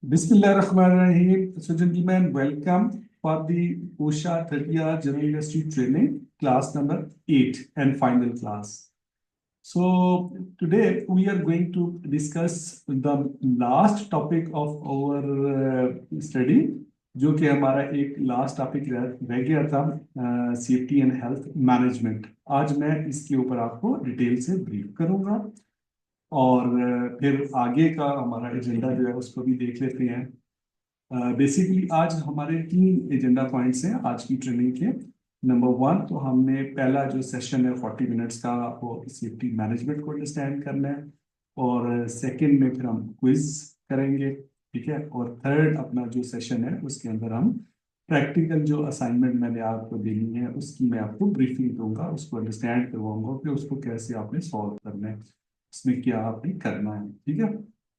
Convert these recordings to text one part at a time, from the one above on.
Bismillahirrahmanirrahim. So, gentlemen, welcome for the OSHA 30th General Industry Training, class number 8 and final class. So, today we are going to discuss the last topic of our study, जो कि हमारा एक last topic रह गया था, safety and health management. आज मैं इसके ऊपर आपको डिटेल से ब्रीफ करूंगा और फिर आगे का हमारा एजेंडा जो है उसको भी देख लेते हैं। बेसिकली आज हमारे 3 एजेंडा पॉइंट्स हैं आज की ट्रेनिंग के। नंबर 1, तो हमने पहला जो सेशन है 40 मिनट्स का, वो सेफ्टी मैनेजमेंट को अंडरस्टैंड करना है। और सेकंड में फिर हम क्विज करेंगे, ठीक है। और थर्ड अपना जो सेशन है उसके अंदर हम प्रैक्टिकल जो असाइनमेंट मैंने आपको देनी है उसकी मैं आपको ब्रीफिंग दूंगा, उसको अंडरस्टैंड करवाऊंगा कि उसको कैसे आपने सॉल्व करना है, उसमें क्या आपने करना है, ठीक है।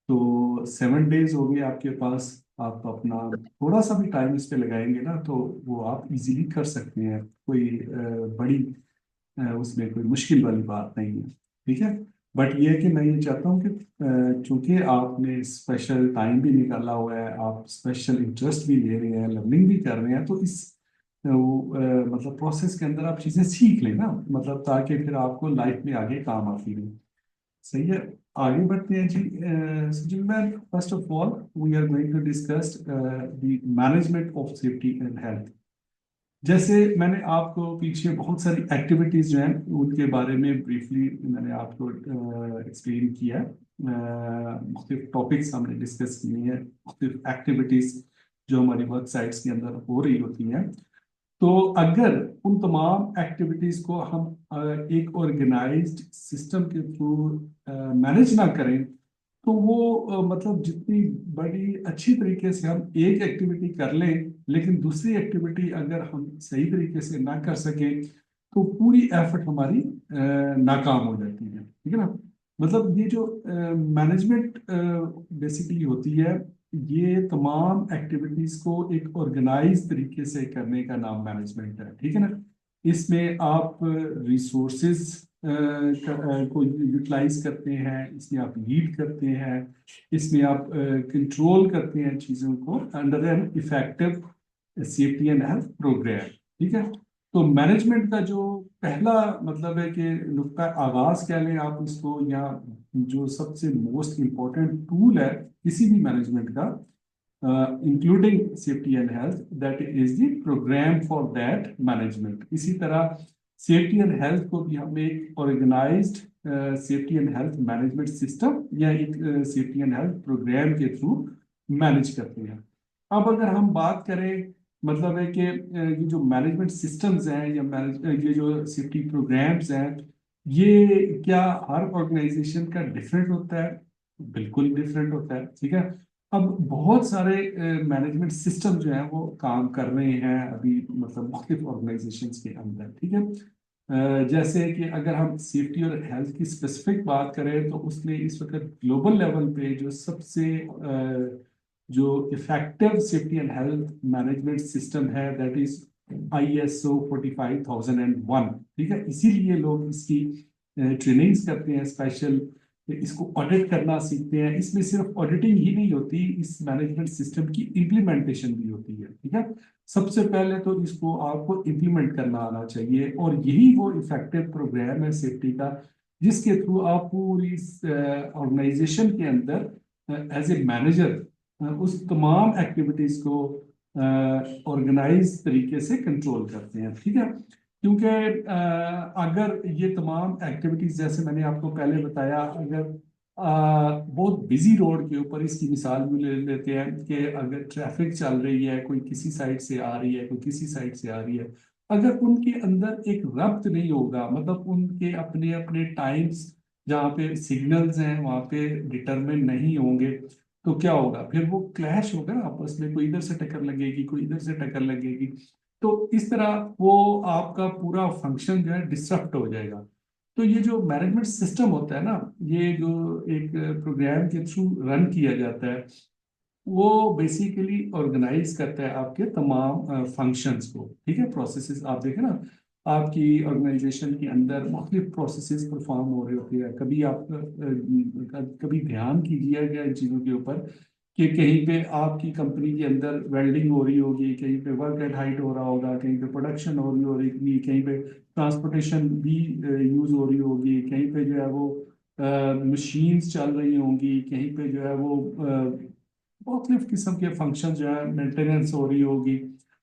तो 7 डेज हो गए आपके पास। आप अपना थोड़ा सा भी टाइम इस पे लगाएंगे ना तो वो आप इजीली कर सकते हैं। कोई बड़ी उसमें कोई मुश्किल वाली बात नहीं है, ठीक है। बट ये है कि मैं ये चाहता हूँ कि चूंकि आपने स्पेशल टाइम भी निकाला हुआ है, आप स्पेशल इंटरेस्ट भी ले रहे हैं, लर्निंग भी कर रहे हैं, तो इस मतलब प्रोसेस के अंदर आप चीज़ें सीख लें ना, मतलब ताकि फिर आपको लाइफ में आगे काम आती रहे। सही है। आगे बढ़ते हैं जी। Sujit man, first of all we are going to discuss the management of safety and health. जैसे मैंने आपको पीछे बहुत सारी एक्टिविटीज जो हैं उनके बारे में ब्रीफली मैंने आपको एक्सप्लेन किया। मुख्तलिफ टॉपिक्स हमने डिस्कस किए हैं, मुख्तलिफ एक्टिविटीज जो हमारी वर्क साइट्स के अंदर हो रही होती हैं। तो अगर उन तमाम एक्टिविटीज को हम एक ऑर्गेनाइज्ड सिस्टम के थ्रू मैनेज ना करें तो वो मतलब जितनी बड़ी अच्छी तरीके से हम एक एक्टिविटी कर लें, लेकिन दूसरी एक्टिविटी अगर हम सही तरीके से ना कर सकें तो पूरी एफर्ट हमारी नाकाम हो जाती है, ठीक है ना। मतलब ये जो मैनेजमेट बेसिकली होती है, ये तमाम एक्टिविटीज को एक ऑर्गेनाइज तरीके से करने का नाम मैनेजमेंट है, ठीक है ना। इसमें आप रिसोर्सेज को यूटिलाइज करते हैं, इसमें आप लीड करते हैं, इसमें आप कंट्रोल करते हैं चीज़ों को under an effective safety and health programme, ठीक है। तो मैनेजमेंट का जो पहला मतलब है कि नुक्ता आगाज कह लें आप इसको, या जो सबसे मोस्ट इम्पोर्टेंट टूल है किसी भी मैनेजमेंट का, including safety and health, that is the programme for that management. इसी तरह सेफ्टी एंड हेल्थ को भी हम एक organised safety and health management system या एक सेफ्टी एंड हेल्थ प्रोग्राम के थ्रू मैनेज करते हैं। अब अगर हम बात करें, मतलब है कि ये जो मैनेजमेंट सिस्टम्स हैं या ये जो सेफ्टी प्रोग्राम्स हैं, ये क्या हर ऑर्गेनाइजेशन का डिफरेंट होता है? बिल्कुल डिफरेंट होता है, ठीक है। अब बहुत सारे मैनेजमेंट सिस्टम जो है वो काम कर रहे हैं अभी, मतलब मुख्तलिफ ऑर्गेनाइजेशंस के अंदर, ठीक है। जैसे कि अगर हम सेफ्टी और हेल्थ की स्पेसिफिक बात करें तो उसमें इस वक्त ग्लोबल लेवल पे जो सबसे जो effective safety and health management system है, दैट इज ISO 45001, ठीक है। इसीलिए लोग इसकी ट्रेनिंग्स करते हैं स्पेशल, इसको ऑडिट करना सीखते हैं। इसमें सिर्फ ऑडिटिंग ही नहीं होती, इस मैनेजमेंट सिस्टम की इम्प्लीमेंटेशन भी होती है, ठीक है। सबसे पहले तो इसको आपको इम्प्लीमेंट करना आना चाहिए, और यही वो इफेक्टिव प्रोग्राम है सेफ्टी का जिसके थ्रू आप पूरी ऑर्गेनाइजेशन के अंदर एज ए मैनेजर उस तमाम एक्टिविटीज को ऑर्गेनाइज तरीके से कंट्रोल करते हैं, ठीक है। क्योंकि अगर ये तमाम एक्टिविटीज जैसे मैंने आपको पहले बताया, अगर बहुत बिजी रोड के ऊपर, इसकी मिसाल भी ले लेते हैं कि अगर ट्रैफिक चल रही है, कोई किसी साइड से आ रही है, कोई किसी साइड से आ रही है, अगर उनके अंदर एक रब्त नहीं होगा, मतलब उनके अपने अपने टाइम्स जहाँ पे सिग्नल्स हैं वहाँ पे डिटरमिन नहीं होंगे, तो क्या होगा? फिर वो क्लैश होगा आपस में, कोई इधर से टक्कर लगेगी, कोई इधर से टक्कर लगेगी। तो इस तरह वो आपका पूरा फंक्शन जो है डिस्टर्ब हो जाएगा। तो ये जो मैनेजमेंट सिस्टम होता है ना, ये जो एक प्रोग्राम के थ्रू रन किया जाता है, वो बेसिकली ऑर्गेनाइज करता है आपके तमाम फंक्शंस को, ठीक है। प्रोसेसेस आप देखें ना, आपकी ऑर्गेनाइजेशन के अंदर मुख्तलिफ प्रोसेसेस परफॉर्म हो रही होती है। कभी आप कभी ध्यान कीजिएगा इन चीज़ों के ऊपर कि कहीं पे आपकी कंपनी के अंदर वेल्डिंग हो रही होगी, कहीं पे वर्क एट हाइट हो रहा होगा, कहीं पे प्रोडक्शन हो रही होगी, कहीं पे ट्रांसपोर्टेशन भी यूज हो रही होगी, कहीं पे जो है वो मशीन्स चल रही होंगी, कहीं पे जो है वो मुख्तलिफ किस्म के फंक्शन जो है मेंटेनेंस हो रही होगी।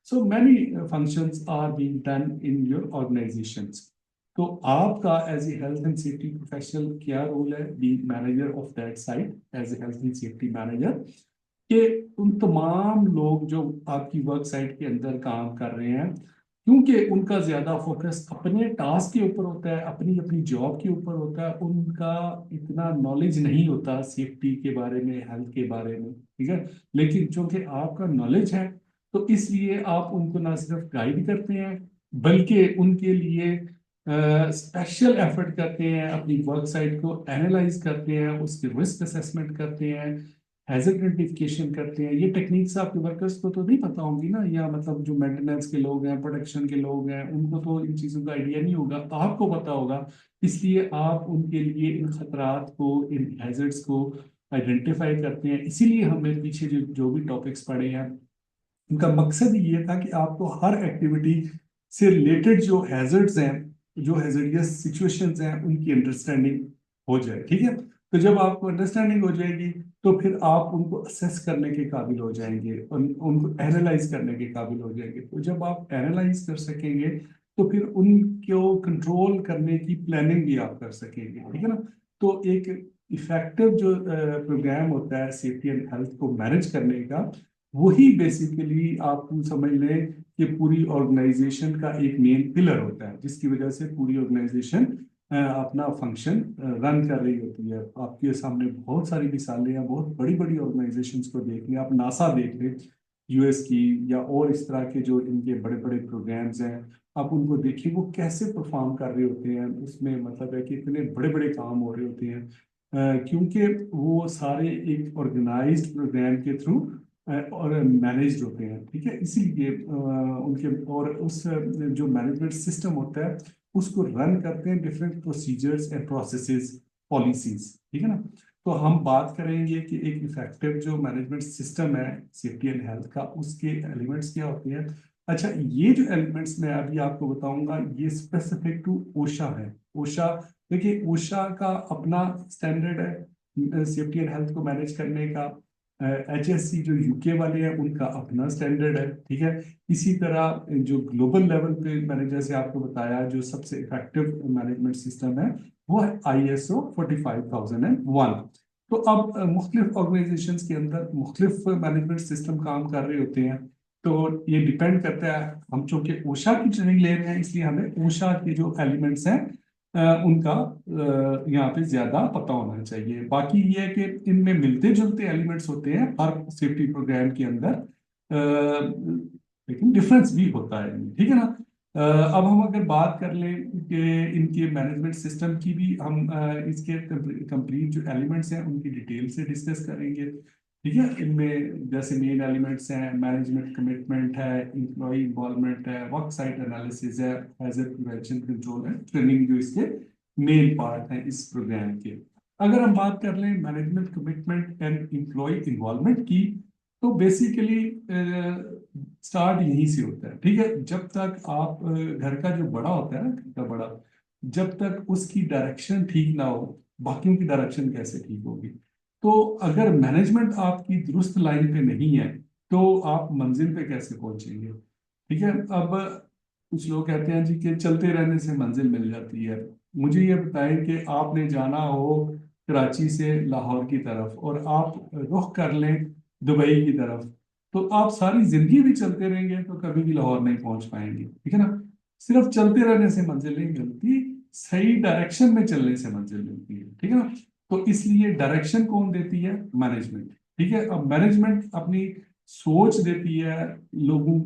So many functions are being done in your organisations. तो आपका as a health and safety professional क्या रोल है, be manager of that site as a health and safety manager, कि उन तमाम लोग जो आपकी वर्क साइट के अंदर काम कर रहे हैं, क्योंकि उनका ज्यादा फोकस अपने टास्क के ऊपर होता है, अपनी अपनी जॉब के ऊपर होता है, उनका इतना नॉलेज नहीं होता सेफ्टी के बारे में, हेल्थ के बारे में, ठीक है। लेकिन चूंकि आपका नॉलेज है, तो इसलिए आप उनको ना सिर्फ गाइड करते हैं, बल्कि उनके लिए स्पेशल एफर्ट करते हैं, अपनी वर्क साइट को एनालाइज करते हैं, उसकी रिस्क असेसमेंट करते हैं, हैजर्ड आइडेंटिफिकेशन करते हैं। ये टेक्निक्स आपके वर्कर्स को तो नहीं पता होंगी ना, या मतलब जो मेंटेनेंस के लोग हैं, प्रोडक्शन के लोग हैं, उनको तो इन चीज़ों का आइडिया नहीं होगा, आपको पता होगा। इसलिए आप उनके लिए इन खतरात को, इन हैजर्ड्स को आइडेंटिफाई करते हैं। इसीलिए हमने पीछे जो भी टॉपिक्स पढ़े हैं, उनका मकसद ये था कि आपको हर एक्टिविटी से रिलेटेड जो हैजर्ड्स हैं, जो हैजर्डियस सिचुएशंस हैं, उनकी अंडरस्टैंडिंग हो जाए, ठीक है। तो जब आपको अंडरस्टैंडिंग हो जाएगी, तो फिर आप उनको असेस करने के काबिल हो जाएंगे और उनको एनालाइज करने के काबिल हो जाएंगे। तो जब आप एनालाइज कर सकेंगे, तो फिर उनको कंट्रोल करने की प्लानिंग भी आप कर सकेंगे, ठीक है ना। तो एक इफेक्टिव जो प्रोग्राम होता है सेफ्टी एंड हेल्थ को मैनेज करने का, वही बेसिकली आप समझ लें कि पूरी ऑर्गेनाइजेशन का एक मेन पिलर होता है, जिसकी वजह से पूरी ऑर्गेनाइजेशन अपना फंक्शन रन कर रही होती है। आपके सामने बहुत सारी मिसालें हैं, बहुत बड़ी बड़ी ऑर्गेनाइजेशंस को देख लें, आप नासा देख लें यूएस की, या और इस तरह के जो इनके बड़े बड़े प्रोग्राम्स हैं, आप उनको देखिए वो कैसे परफॉर्म कर रहे होते हैं। उसमें मतलब है कि इतने बड़े बड़े काम हो रहे होते हैं, क्योंकि वो सारे एक ऑर्गेनाइज्ड प्रोग्राम के थ्रू और मैनेज्ड होते हैं, ठीक है। इसीलिए उनके और उस जो मैनेजमेंट सिस्टम होता है, उसको रन करते हैं different procedures and processes, policies, ठीक है ना। तो हम बात करेंगे कि एक इफेक्टिव जो मैनेजमेंट सिस्टम है सेफ्टी एंड हेल्थ का, उसके एलिमेंट्स क्या होते हैं। अच्छा, ये जो एलिमेंट्स मैं अभी आपको बताऊंगा, ये स्पेसिफिक टू ओशा है। ओशा, देखिए ओशा का अपना स्टैंडर्ड है सेफ्टी एंड हेल्थ को मैनेज करने का। HSC जो यूके वाले हैं, उनका अपना स्टैंडर्ड है, ठीक है। इसी तरह जो ग्लोबल लेवल पे मैंने जैसे आपको बताया, जो सबसे इफेक्टिव मैनेजमेंट सिस्टम है, वो है ISO 45001। तो अब मुख्तलिफ ऑर्गेनाइजेशंस के अंदर मुख्तलिफ मैनेजमेंट सिस्टम काम कर रहे होते हैं। तो ये डिपेंड करता है, हम चूंकि ओशा की ट्रेनिंग ले रहे हैं, इसलिए हमें ओशा के जो एलिमेंट्स हैं उनका यहाँ पे ज्यादा पता होना चाहिए। बाकी ये है कि इनमें मिलते जुलते एलिमेंट्स होते हैं हर सेफ्टी प्रोग्राम के अंदर, लेकिन डिफरेंस भी होता है इनमें, ठीक है ना। अब हम अगर बात कर लें कि इनके मैनेजमेंट सिस्टम की भी, हम इसके कंप्लीट जो एलिमेंट्स हैं उनकी डिटेल से डिस्कस करेंगे, ठीक है। इनमें जैसे मेन एलिमेंट्स हैं, मैनेजमेंट कमिटमेंट है, इंप्लॉय इन्वॉल्वमेंट है, वर्क साइट एनालिसिस है, हैजर्ड प्रिवेंशन कंट्रोल है, ट्रेनिंग जो इसके मेन पार्ट है इस प्रोग्राम के। अगर हम बात कर लें management commitment and employee involvement की, तो बेसिकली स्टार्ट यहीं से होता है, ठीक है। जब तक आप घर का जो बड़ा होता है ना, घर का बड़ा, जब तक उसकी डायरेक्शन ठीक ना हो, बाकियों की डायरेक्शन कैसे ठीक होगी। तो अगर मैनेजमेंट आपकी दुरुस्त लाइन पे नहीं है, तो आप मंजिल पे कैसे पहुंचेंगे, ठीक है। अब कुछ लोग कहते हैं जी कि चलते रहने से मंजिल मिल जाती है। मुझे ये बताएं कि आपने जाना हो कराची से लाहौर की तरफ, और आप रुख कर लें दुबई की तरफ, तो आप सारी जिंदगी भी चलते रहेंगे तो कभी भी लाहौर नहीं पहुंच पाएंगे, ठीक है ना। सिर्फ चलते रहने से मंजिल नहीं मिलती, सही डायरेक्शन में चलने से मंजिल मिलती है, ठीक है ना। तो इसलिए डायरेक्शन कौन देती है, मैनेजमेंट, ठीक है। अब मैनेजमेंट अपनी सोच देती है, लोगों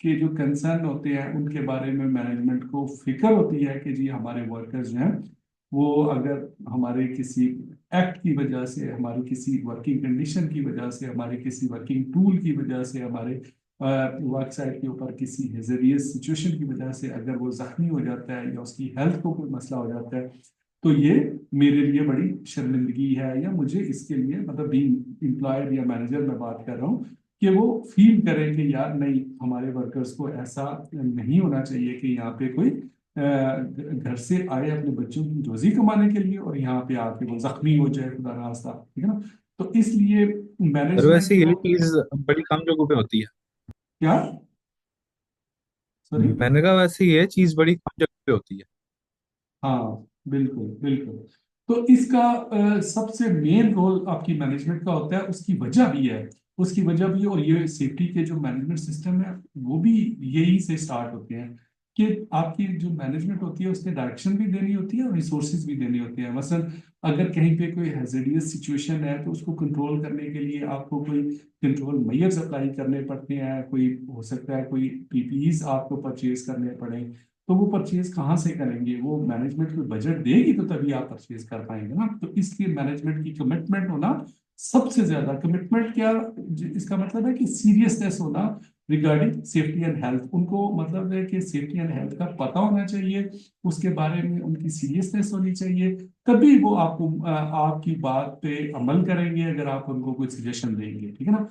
के जो कंसर्न होते हैं उनके बारे में मैनेजमेंट को फिक्र होती है कि जी हमारे वर्कर्स जो हैं, वो अगर हमारे किसी एक्ट की वजह से, हमारी किसी वर्किंग कंडीशन की वजह से, हमारे किसी वर्किंग टूल की वजह से, हमारे वर्क साइट के ऊपर किसी हेजरियस सिचुएशन की वजह से अगर वो जख्मी हो जाता है, या उसकी हेल्थ को कोई मसला हो जाता है, तो ये मेरे लिए बड़ी शर्मिंदगी है, या मुझे इसके लिए मतलब बीइंग एम्प्लॉयर या मैनेजर मैं बात कर रहा हूँ कि वो फील करें कि यार नहीं, हमारे वर्कर्स को ऐसा नहीं होना चाहिए कि यहाँ पे कोई घर से आए अपने बच्चों की रोजी कमाने के लिए और यहाँ पे आके वो जख्मी हो जाए, खुदा ना खास्ता, ठीक है ना। तो इसलिए और वैसे मैनेजमेंट ये को चीज बड़ी कम जगहों पे होती है। क्या, सॉरी। मैंने कहा वैसे ये चीज बड़ी कम जगह पे होती है। हाँ, बिल्कुल बिल्कुल। तो इसका सबसे मेन रोल आपकी मैनेजमेंट का होता है, उसकी वजह भी है, उसकी वजह भी, और ये सेफ्टी के जो मैनेजमेंट सिस्टम है वो भी यही से स्टार्ट होते हैं कि आपकी जो मैनेजमेंट होती है उसने डायरेक्शन भी देनी होती है और रिसोर्सेज भी देने होते हैं। मसलन अगर कहीं पे कोई हैजर्डियस सिचुएशन है तो उसको कंट्रोल करने के लिए आपको कोई कंट्रोल मेजर्स अप्लाई करने पड़ते हैं, कोई हो सकता है कोई पीपीईज आपको परचेज करने पड़े। तो वो परचेज कहाँ से करेंगे, वो मैनेजमेंट को बजट देगी तो तभी आप परचेज कर पाएंगे ना। तो इसलिए मैनेजमेंट की कमिटमेंट होना सबसे ज्यादा, कमिटमेंट क्या, इसका मतलब है कि सीरियसनेस होना रिगार्डिंग सेफ्टी एंड हेल्थ। उनको मतलब है कि सेफ्टी एंड हेल्थ का पता होना चाहिए, उसके बारे में उनकी सीरियसनेस होनी चाहिए, तभी वो आपको आपकी बात पे अमल करेंगे अगर आप उनको कोई सजेशन देंगे, ठीक है ना।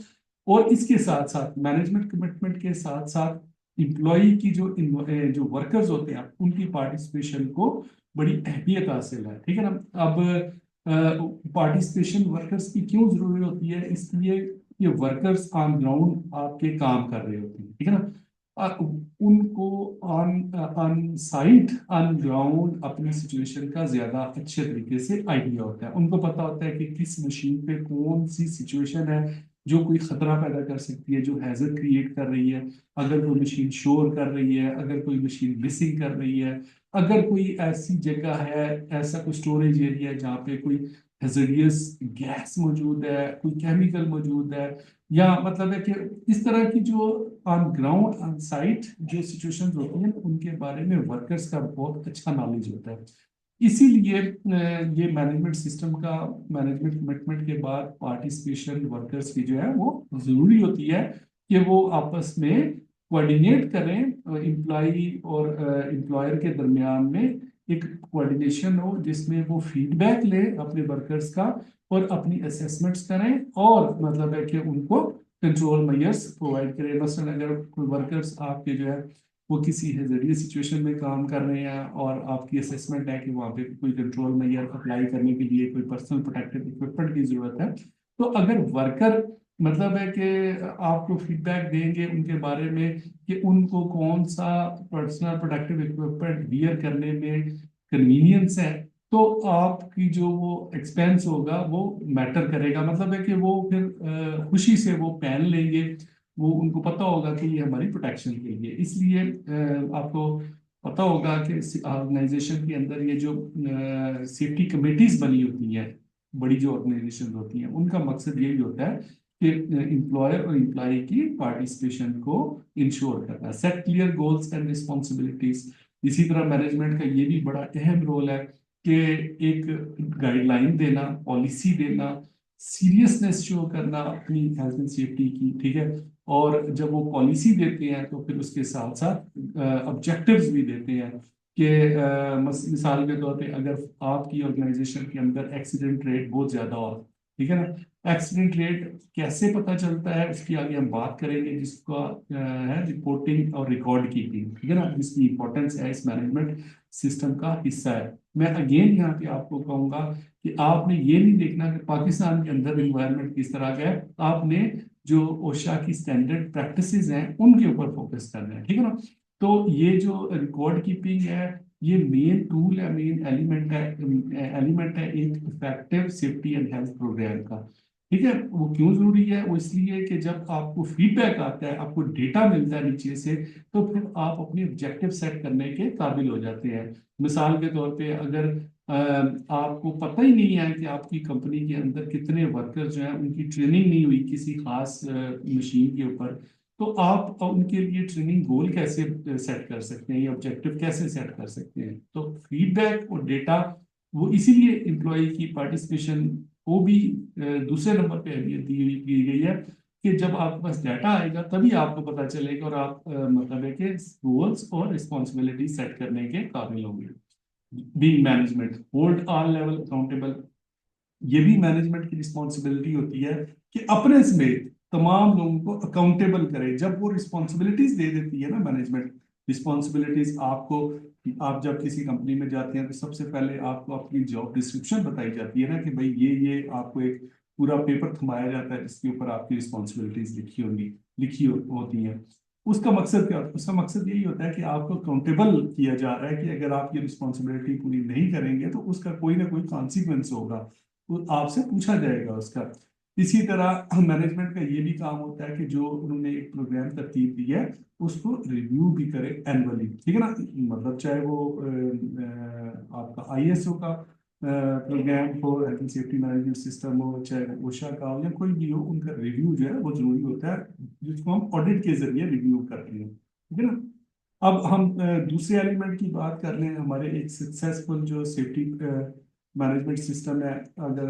और इसके साथ साथ मैनेजमेंट कमिटमेंट के साथ साथ इम्प्लॉई की जो वर्कर्स होते हैं उनकी पार्टिसिपेशन को बड़ी अहमियत हासिल है, ठीक है ना। अब पार्टिसिपेशन वर्कर्स की क्यों जरूरी होती है, इसलिए ये वर्कर्स ऑन ग्राउंड आपके काम कर रहे होते हैं, ठीक है ना। उनको on on site on ground अपनी सिचुएशन का ज्यादा अच्छे तरीके से आइडिया होता है। उनको पता होता है कि किस मशीन पे कौन सी सिचुएशन है जो कोई खतरा पैदा कर सकती है, जो हैजर्ड क्रिएट कर रही है। अगर कोई मशीन शोर कर रही है, अगर कोई मशीन मिसिंग कर रही है, अगर कोई ऐसी जगह है, ऐसा कोई स्टोरेज एरिया है जहाँ पे कोई हैजर्डियस गैस मौजूद है, कोई केमिकल मौजूद है, या मतलब है कि इस तरह की जो ऑन ग्राउंड ऑन साइट जो सिचुएशंस होती हैं उनके बारे में वर्कर्स का बहुत अच्छा नॉलेज होता है। इसीलिए ये मैनेजमेंट सिस्टम का मैनेजमेंट कमिटमेंट के बाद पार्टिसिपेशन वर्कर्स की जो है वो जरूरी होती है कि वो आपस में कोऑर्डिनेट करें, एम्प्लॉई और एम्प्लॉयर के दरमियान में एक कोऑर्डिनेशन हो जिसमें वो फीडबैक ले अपने वर्कर्स का और अपनी असेसमेंट्स करें, और मतलब है कि उनको कंट्रोल मेजर्स प्रोवाइड करें। मसलन अगर कोई वर्कर्स आपके जो है वो किसी हैजर्डियस सिचुएशन में काम कर रहे हैं और आपकी असेसमेंट है कि वहाँ पे कोई कंट्रोल मेजर अप्लाई करने के लिए कोई पर्सनल प्रोटेक्टिव इक्विपमेंट की जरूरत है, तो अगर वर्कर मतलब है कि आपको फीडबैक देंगे उनके बारे में कि उनको कौन सा पर्सनल प्रोटेक्टिव इक्विपमेंट वियर करने में कन्वीनियंस है, तो आपकी जो वो एक्सपेंस होगा वो मैटर करेगा। मतलब है कि वो फिर खुशी से वो पहन लेंगे, वो उनको पता होगा कि ये हमारी प्रोटेक्शन के लिए। इसलिए आपको पता होगा कि ऑर्गेनाइजेशन के अंदर ये जो सेफ्टी कमेटीज बनी होती हैं, बड़ी जो ऑर्गेनाइजेशन होती हैं, उनका मकसद यही होता है कि एम्प्लॉयर और एम्प्लॉय की पार्टिसिपेशन को इंश्योर करना, set clear goals and responsibilities. इसी तरह मैनेजमेंट का ये भी बड़ा अहम रोल है कि एक गाइडलाइन देना, पॉलिसी देना, सीरियसनेस शो करना अपनी हेल्थ एंड सेफ्टी की, ठीक है। और जब वो पॉलिसी देते हैं तो फिर उसके साथ साथ ऑब्जेक्टिव्स भी देते हैं कि मिसाल के तौर पे अगर आपकी ऑर्गेनाइजेशन के अंदर एक्सीडेंट रेट बहुत ज्यादा हो, ठीक है ना। एक्सीडेंट रेट कैसे पता चलता है उसकी आगे हम बात करेंगे, जिसका है रिपोर्टिंग और रिकॉर्ड कीपिंग, ठीक है ना, जिसकी इंपॉर्टेंस है इस मैनेजमेंट सिस्टम का हिस्सा है। मैं अगेन यहाँ पे आपको कहूंगा कि आपने ये नहीं देखना कि पाकिस्तान के अंदर इन्वायरमेंट किस तरह का है, आपने जो ओशा की स्टैंडर्ड प्रैक्टिसेस हैं उनके ऊपर फोकस करना है, ठीक है ना। तो ये जो रिकॉर्ड कीपिंग है ये मेन टूल है, मेन एलिमेंट है एक effective safety and health programme का, ठीक है। वो क्यों जरूरी है, वो इसलिए कि जब आपको फीडबैक आता है, आपको डेटा मिलता है नीचे से, तो फिर आप अपने ऑब्जेक्टिव सेट करने के काबिल हो जाते हैं। मिसाल के तौर पे अगर आपको पता ही नहीं है कि आपकी कंपनी के अंदर कितने वर्कर जो हैं उनकी ट्रेनिंग नहीं हुई किसी खास मशीन के ऊपर, तो आप उनके लिए ट्रेनिंग गोल कैसे सेट कर सकते हैं या ऑब्जेक्टिव कैसे सेट कर सकते हैं। तो फीडबैक और डेटा वो इसीलिए एम्प्लॉय की पार्टिसिपेशन को भी दूसरे नंबर पे अहमियत दी गई है कि जब आपके पास डाटा आएगा तभी आपको पता चलेगा और आप मतलब है कि गोल्स और रिस्पॉन्सिबिलिटी सेट करने के काबिल होंगे। Being management hold all level accountable, ये भी मैनेजमेंट की रिस्पॉन्सिबिलिटी होती है कि अपने समेत तमाम लोगों को अकाउंटेबल करे। जब वो रिस्पॉन्सिबिलिटीज दे देती है ना मैनेजमेंट, रिस्पॉन्सिबिलिटीज आपको, आप जब किसी कंपनी में जाते हैं तो सबसे पहले आपको अपनी जॉब डिस्क्रिप्शन बताई जाती है ना कि भाई ये आपको एक पूरा पेपर थमाया जाता है जिसके ऊपर आपकी रिस्पॉन्सिबिलिटीज होती हैं। उसका मकसद क्या होता है? उसका मकसद यही होता है कि आपको अकाउंटेबल किया जा रहा है कि अगर आप ये रिस्पॉन्सिबिलिटी पूरी नहीं करेंगे तो उसका कोई ना कोई कॉन्सिक्वेंस होगा, वो आपसे पूछा जाएगा उसका। इसी तरह मैनेजमेंट का ये भी काम होता है कि जो उन्होंने एक प्रोग्राम तरतीब दी है उसको रिव्यू भी करे एनुअली, ठीक है ना। मतलब चाहे वो आपका आईएसओ का प्रोग्राम हो, health and safety management system हो, चाहे वो ओशा का हो या कोई भी हो, उनका रिव्यू जो है वो जरूरी होता है, जिसको हम ऑडिट के जरिए रिव्यू करते हैं, ठीक है ना। अब हम दूसरे एलिमेंट की बात कर लें, हमारे एक सक्सेसफुल जो सेफ्टी मैनेजमेंट सिस्टम है। अगर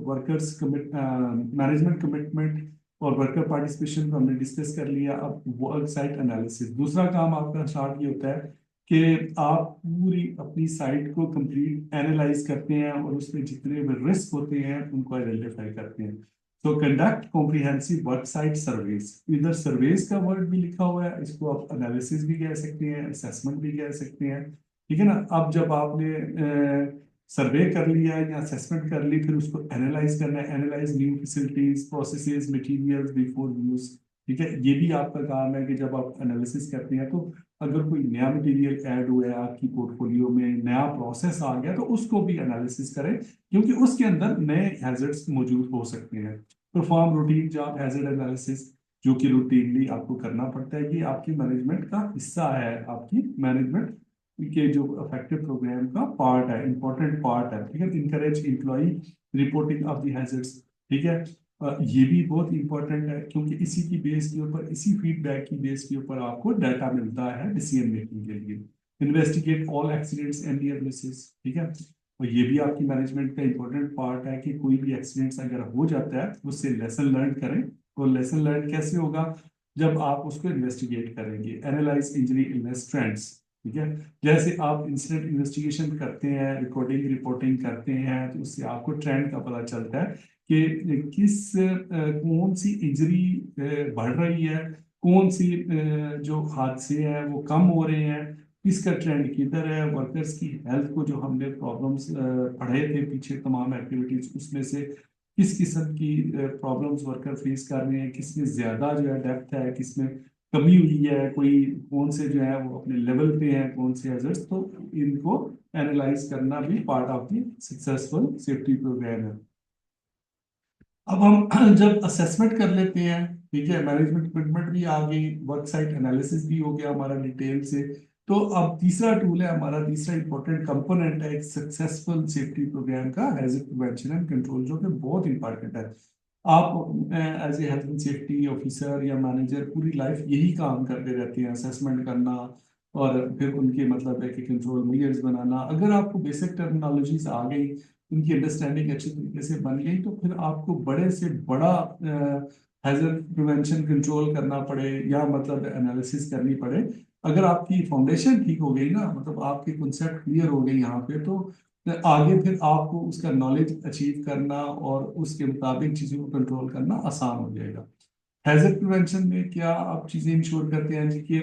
वर्कर्स कमिट मैनेजमेंट कमिटमेंट और वर्कर पार्टिसिपेशन को हमने डिस्कस कर लिया। अब वर्क साइट एनालिसिस, दूसरा काम आपका स्टार्ट ये होता है कि आप पूरी अपनी साइट को कंप्लीट एनालाइज करते हैं और उसमें जितने भी रिस्क होते हैं उनको आइडेंटिफाई करते हैं। तो conduct comprehensive work site surveys, इधर सर्वेस का वर्ड भी लिखा हुआ है, इसको आप एनालिसिस भी कह सकते हैं, असेसमेंट भी कह सकते हैं, ठीक है ना। अब जब आपने सर्वे कर लिया या असेसमेंट कर ली, फिर उसको एनालाइज करना है, analyse new facilities processes materials before use, ठीक है। ये भी आपका काम है कि जब आप एनालिसिस करते हैं तो अगर कोई नया मटेरियल ऐड हुआ है आपकी पोर्टफोलियो में, नया प्रोसेस आ गया, तो उसको भी एनालिसिस करें क्योंकि उसके अंदर नए हैजर्ड्स मौजूद हो सकते हैं। Perform routine job hazard analysis, जो कि रूटीनली आपको करना पड़ता है, ये आपकी मैनेजमेंट का हिस्सा है, आपकी मैनेजमेंट के जो अफेक्टिव प्रोग्राम का पार्ट है, इंपॉर्टेंट पार्ट है, ठीक है। Encourage employee reporting of the hazards, ठीक है। ये भी बहुत इंपॉर्टेंट है क्योंकि इसी की बेस के ऊपर, इसी फीडबैक की बेस के ऊपर आपको डाटा मिलता है डिसीजन मेकिंग के लिए। Investigate all accidents and near Mrs, ठीक है। और ये भी आपकी मैनेजमेंट का इंपॉर्टेंट पार्ट है कि कोई भी एक्सीडेंट्स अगर हो जाता है उससे लेसन लर्न करें। तो लेसन लर्न कैसे होगा? जब आप उसको इन्वेस्टिगेट करेंगे। एनालाइज इंजरी इलनेस ट्रेंड्स, ठीक है। जैसे आप इंसिडेंट इन्वेस्टिगेशन करते हैं, रिकॉर्डिंग रिपोर्टिंग करते हैं, तो उससे आपको ट्रेंड का पता चलता है कि कौन सी इंजरी बढ़ रही है, कौन सी जो हादसे हैं वो कम हो रहे हैं, किसका ट्रेंड किधर है। वर्कर्स की हेल्थ को जो हमने प्रॉब्लम्स पढ़े थे पीछे तमाम एक्टिविटीज, उसमें से किस किस्म की प्रॉब्लम्स वर्कर फेस कर रहे हैं, किसमें ज्यादा जो है डेप्थ है, किसमें कमी हुई है, कोई कौन से जो है वो अपने लेवल पे हैं, कौन से हैजर्ड्स, तो इनको एनालाइज करना भी part of the successful safety programme है। अब हम जब असेसमेंट कर लेते हैं, ठीक है, मैनेजमेंट कमिटमेंट भी आ गई, वर्क साइट एनालिसिस भी हो गया हमारा डिटेल से, तो अब तीसरा टूल है हमारा, तीसरा इंपॉर्टेंट कंपोनेंट है एक सक्सेसफुल सेफ्टी प्रोग्राम का, हैजर्ड प्रिवेंशन एंड कंट्रोल, जो कि बहुत इंपॉर्टेंट है। आप as a health and safety officer या मैनेजर पूरी लाइफ यही काम करते रहते हैं, असेसमेंट करना और फिर उनके मतलब है कि कंट्रोल मेजर्स बनाना। अगर आपको बेसिक टर्मिनोलॉजीज आ गई, उनकी अंडरस्टैंडिंग अच्छी तरीके से बन गई, तो फिर आपको बड़े से बड़ा हैजर्ड प्रिवेंशन कंट्रोल करना पड़े या मतलब एनालिसिस करनी पड़े, अगर आपकी फाउंडेशन ठीक हो गई ना, मतलब आपकी कॉन्सेप्ट क्लियर हो गई यहाँ पे, तो आगे फिर आपको उसका नॉलेज अचीव करना और उसके मुताबिक चीजों को कंट्रोल करना आसान हो जाएगा। हैजर्ड प्रिवेंशन में क्या आप चीजें इंश्योर करते हैं जी कि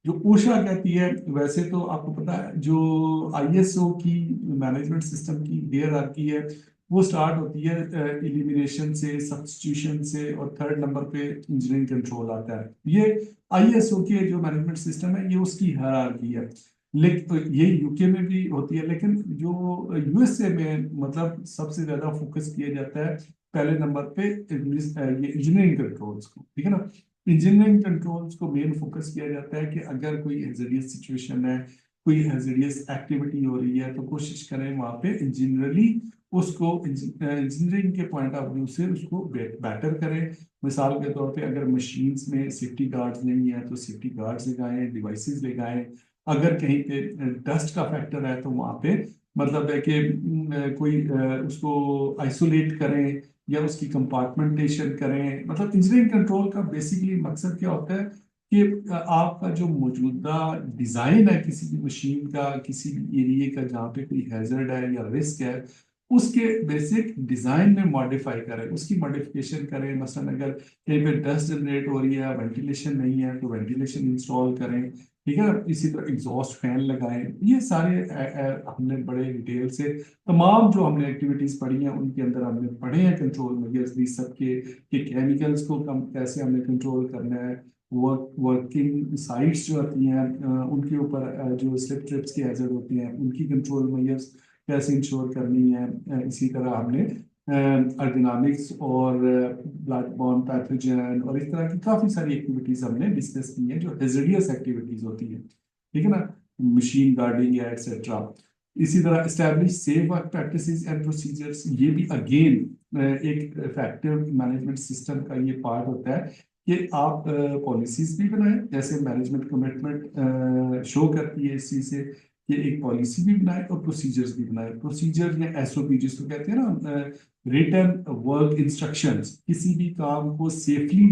जो ओशा कहती है, वैसे तो आपको पता है जो आईएसओ की मैनेजमेंट सिस्टम की हायरार्की है, वो स्टार्ट होती है एलिमिनेशन से, सब्स्टिट्यूशन से, और थर्ड नंबर पे इंजीनियरिंग कंट्रोल आता है। ये आईएसओ के जो मैनेजमेंट सिस्टम है ये उसकी हायरार्की है। लेकिन ये यूके में भी होती है, लेकिन जो यूएसए में मतलब सबसे ज्यादा फोकस किया जाता है पहले नंबर पे ये इंजीनियरिंग कंट्रोल्स को, ठीक है ना। इंजीनियरिंग कंट्रोल्स को मेन फोकस किया जाता है कि अगर कोई हैजरियस सिचुएशन है, कोई हैजरियस एक्टिविटी हो रही है, तो कोशिश करें वहां पे इंजीनियरली उसको इंजीनियरिंग के पॉइंट ऑफ व्यू से उसको बेटर करें। मिसाल के तौर पे अगर मशीन्स में सेफ्टी गार्ड्स नहीं है तो सेफ्टी गार्ड्स लगाएं, डिवाइसेस लगाएं। अगर कहीं पे डस्ट का फैक्टर है तो वहां पे मतलब है कि कोई उसको आइसोलेट करें या उसकी कंपार्टमेंटेशन करें। मतलब इंजीनियरिंग कंट्रोल का बेसिकली मकसद क्या होता है कि आपका जो मौजूदा डिजाइन है किसी भी मशीन का, किसी भी एरिया का जहाँ पे कोई हैजर्ड है या रिस्क है, उसके बेसिक डिजाइन में मॉडिफाई करें, उसकी मॉडिफिकेशन करें। मसलन अगर कहीं पे डस्ट जनरेट हो रही है, वेंटिलेशन नहीं है, तो वेंटिलेशन इंस्टॉल करें, ठीक है। इसी तरह एग्जॉस्ट फैन लगाएं। ये सारे हमने बड़े डिटेल से तमाम जो हमने एक्टिविटीज पढ़ी हैं उनके अंदर हमने पढ़े हैं कंट्रोल मेजर्स सबके, कि केमिकल्स को कम कैसे हमने कंट्रोल करना है, वर्किंग साइट्स जो आती हैं उनके ऊपर जो स्लिप ट्रिप्स की हैजर्ड होती हैं उनकी कंट्रोल मेजर्स कैसे इंश्योर करनी है। इसी तरह हमने एर्गोनॉमिक्स और ब्लड बॉर्न पैथोजन और इस तरह की काफी सारी एक्टिविटीज हमने डिस्कस की हैं जो हेजर्डियस एक्टिविटीज होती हैं, ठीक है ना, मशीन गार्डिंग या एक्सेट्रा। इसी तरह establish safe work practices and procedures, ये भी अगेन एक इफेक्टिव मैनेजमेंट सिस्टम का ये पार्ट होता है कि आप पॉलिसीज भी बनाएं, जैसे मैनेजमेंट कमिटमेंट शो करती है इस चीज से कि एक पॉलिसी भी बनाए और प्रोसीजर्स भी बनाए। प्रोसीजर या एसओपी जिसको कहते हैं ना, रिटन वर्क इंस्ट्रक्शंस, किसी भी काम को सेफली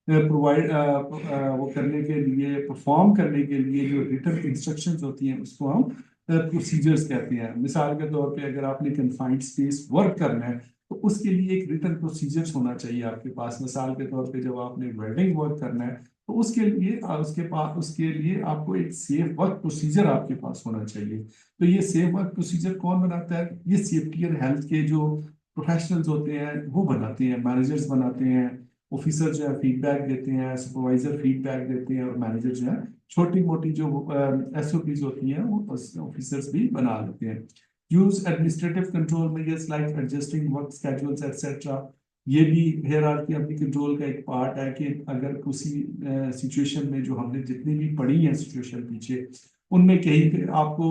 प्रोवाइड वो करने के लिए, परफॉर्म करने के लिए जो रिटन इंस्ट्रक्शंस होती हैं उसको हम प्रोसीजर्स कहते हैं। मिसाल के तौर पे अगर आपने कन्फाइंड स्पेस वर्क करना है तो उसके लिए एक रिटन प्रोसीजर्स होना चाहिए आपके पास। मिसाल के तौर पे जब आपने वेल्डिंग वर्क करना है तो उसके लिए उसके लिए आपको एक सेफ वर्क प्रोसीजर आपके पास होना चाहिए। तो ये सेफ वर्क प्रोसीजर कौन बनाता है? ये सेफ्टी एंड हेल्थ के जो प्रोफेशनल्स होते हैं वो बनाते हैं, मैनेजर्स बनाते हैं। ऑफिसर जो है फीडबैक देते हैं, सुपरवाइजर फीडबैक देते हैं, और मैनेजर जो है छोटी मोटी जो एसओपीज होती हैं वो ऑफिसर्स भी बना लेते हैं। Use administrative control measures like adjusting work schedules etcetera, ये भी हायरार्की ऑफ द कंट्रोल का एक पार्ट है कि अगर किसी सिचुएशन में, जो हमने जितनी भी पढ़ी है सिचुएशन पीछे, उनमें कहीं पे आपको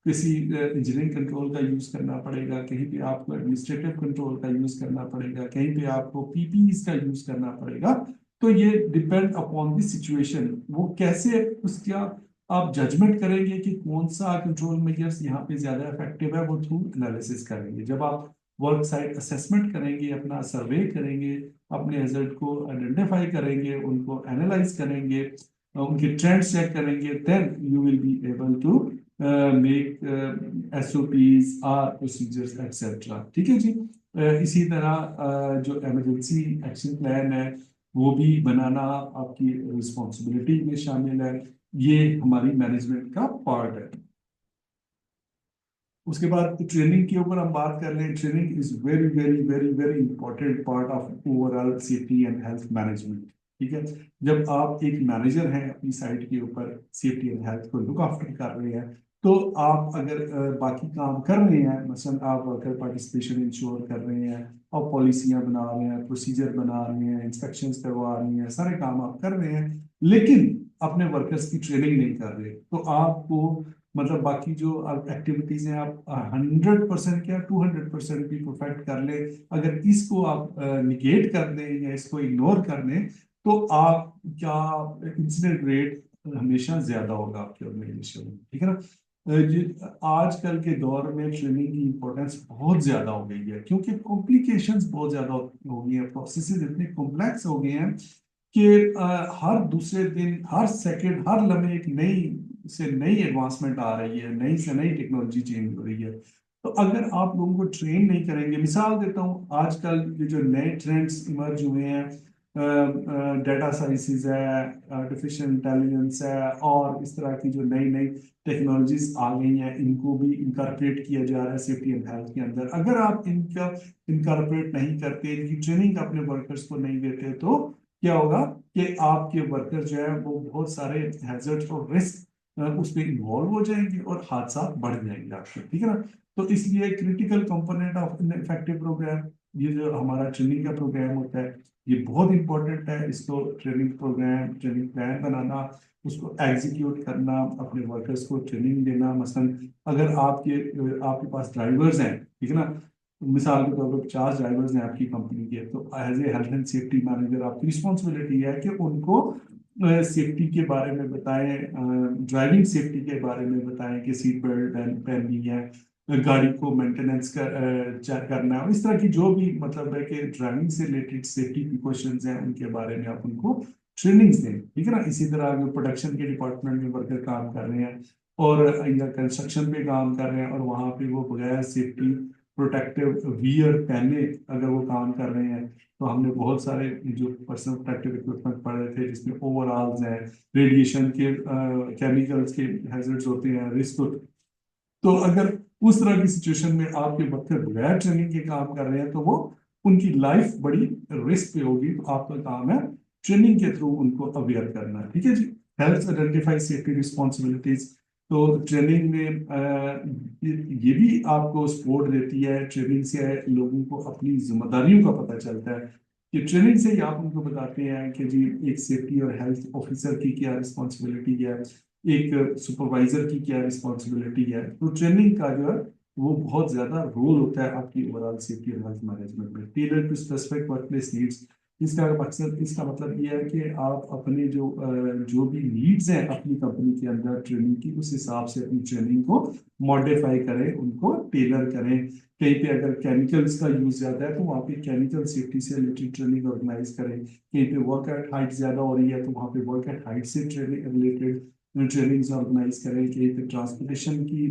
किसी इंजीनियरिंग कंट्रोल का यूज करना पड़ेगा, कहीं पे आपको एडमिनिस्ट्रेटिव कंट्रोल का यूज करना पड़ेगा, कहीं पे आपको पीपीईस का यूज करना पड़ेगा। तो ये डिपेंड अपॉन द सिचुएशन, वो कैसे उसका आप जजमेंट करेंगे कि कौन सा कंट्रोल मेजर्स यहाँ पे ज्यादा इफेक्टिव है, वो थ्रू एनालिसिस करेंगे। जब आप वर्क साइट असेसमेंट करेंगे, अपना सर्वे करेंगे, अपने रिजल्ट को आइडेंटिफाई करेंगे, उनको एनालाइज करेंगे, उनके ट्रेंड्स चेक करेंगे, then you will be able to make SOPs are procedures etcetera, ठीक है जी। इसी तरह जो इमरजेंसी एक्शन प्लान है वो भी बनाना आपकी रिस्पॉन्सिबिलिटी में शामिल है, ये हमारी मैनेजमेंट का पार्ट है। उसके बाद ट्रेनिंग के ऊपर हम बात कर लें। Training is very very very very important part of overall safety and health management, ठीक है। जब आप एक मैनेजर हैं अपनी साइट के ऊपर सेफ्टी एंड हेल्थ को लुक आफ्टर कर रहे हैं, तो आप अगर बाकी काम कर रहे हैं, मसलन आप वर्कर पार्टिसिपेशन इंश्योर कर रहे हैं, और पॉलिसियां बना रहे हैं, प्रोसीजर बना रहे हैं, इंस्पेक्शंस करवा रहे हैं, सारे काम आप कर रहे हैं, लेकिन अपने वर्कर्स की ट्रेनिंग नहीं कर रहे, तो आपको मतलब बाकी जो एक्टिविटीज हैं आप 100% क्या 200% भी परफेक्ट कर ले, अगर इसको आप निगेट कर दें या इसको इग्नोर कर दें, तो आप क्या इंसिडेंट रेट हमेशा ज्यादा होगा आपके ऑर्गेनाइजेशन में, ठीक है ना। आजकल के दौर में ट्रेनिंग की इंपॉर्टेंस बहुत ज्यादा हो गई है, क्योंकि कॉम्प्लिकेशंस बहुत ज्यादा हो गई हैं, प्रोसेसेस इतने कॉम्प्लेक्स हो गए हैं कि हर दूसरे दिन, हर सेकंड, हर लम्हे एक नई से नई एडवांसमेंट आ रही है, नई से नई टेक्नोलॉजी चेंज हो रही है। तो अगर आप लोगों को ट्रेन नहीं करेंगे, मिसाल देता हूँ, आजकल ये जो नए ट्रेंड्स इमर्ज हुए हैं, डेटा साइंसेस है, आर्टिफिशियल इंटेलिजेंस है, और इस तरह की जो नई नई टेक्नोलॉजीज आ गई हैं, इनको भी इनकॉर्पोरेट किया जा रहा है सेफ्टी एंड हेल्थ के अंदर। अगर आप इनका इनकॉर्पोरेट नहीं करते, इनकी ट्रेनिंग अपने वर्कर्स को नहीं देते, तो क्या होगा कि आपके वर्कर जो है वो बहुत सारे हैजर्ड और रिस्क उसमें इन्वॉल्व हो जाएंगे और हादसा बढ़ जाएंगे आपके, ठीक है ना। तो इसलिए critical component of effective programme, ये जो हमारा ट्रेनिंग का प्रोग्राम होता है, ये बहुत इंपॉर्टेंट है। इसको ट्रेनिंग प्रोग्राम, ट्रेनिंग प्लान बनाना, उसको एग्जीक्यूट करना, अपने वर्कर्स को ट्रेनिंग देना। मसलन अगर आपके पास ड्राइवर्स हैं, ठीक है ना, मिसाल के तौर पर 50 ड्राइवर्स हैं आपकी कंपनी के, तो as a health and safety manager आपकी रिस्पॉन्सिबिलिटी है कि उनको सेफ्टी के बारे में बताएं, ड्राइविंग सेफ्टी के बारे में बताएं कि सीट बेल्ट पहननी है, गाड़ी को मेंटेनेंस चेक करना है, इस तरह की जो भी मतलब है कि ड्राइविंग से रिलेटेड सेफ्टी प्रिकॉशंस हैं उनके बारे में आप उनको ट्रेनिंग्स दें, ठीक है ना। इसी तरह जो प्रोडक्शन के डिपार्टमेंट में वर्कर काम कर रहे हैं और या कंस्ट्रक्शन पे काम कर रहे हैं और वहां पे वो बगैर सेफ्टी प्रोटेक्टिव वियर पहने अगर वो काम कर रहे हैं, तो हमने बहुत सारे जो पर्सनल प्रोटेक्टिव इक्विपमेंट पढ़े थे जिसमें ओवरऑल्स हैं, रेडिएशन के केमिकल्स के हैजर्ड्स होते हैं, रिस्क। तो अगर उस तरह की सिचुएशन में आपके वर्कर बगैर ट्रेनिंग के काम कर रहे हैं तो वो उनकी लाइफ बड़ी रिस्क पे होगी। तो आपका काम है ट्रेनिंग के थ्रू उनको अवेयर करना, ठीक है जी। Health identify safety responsibilities. तो ट्रेनिंग में ये भी आपको सपोर्ट देती है। ट्रेनिंग से लोगों को अपनी जिम्मेदारियों का पता चलता है कि ट्रेनिंग से ही आप उनको बताते हैं कि जी एक सेफ्टी और हेल्थ ऑफिसर की क्या रिस्पॉन्सिबिलिटी है, एक सुपरवाइजर की क्या रिस्पॉन्सिबिलिटी है। तो ट्रेनिंग का जो है वो बहुत ज्यादा रोल होता है आपकी ओवरऑल सेफ्टी और हेल्थ मैनेजमेंट में। Tailor to specific workplace needs, इसका मकसद, इसका मतलब ये है कि आप अपने जो भी नीड्स हैं अपनी कंपनी के अंदर ट्रेनिंग की, उस हिसाब से अपनी ट्रेनिंग को मॉडिफाई करें, उनको टेलर करें। कहीं पे अगर केमिकल्स का यूज ज्यादा है तो वहाँ पे केमिकल सेफ्टी से रिलेटेड ट्रेनिंग ऑर्गेनाइज करें। कहीं पे वर्क एट हाइट ज्यादा हो रही है तो वहाँ पे वर्क एट हाइट से ट्रेनिंग रिलेटेड ट्रेनिंग्स ऑर्गेनाइज करें। कहीं पे ट्रांसपोर्टेशन की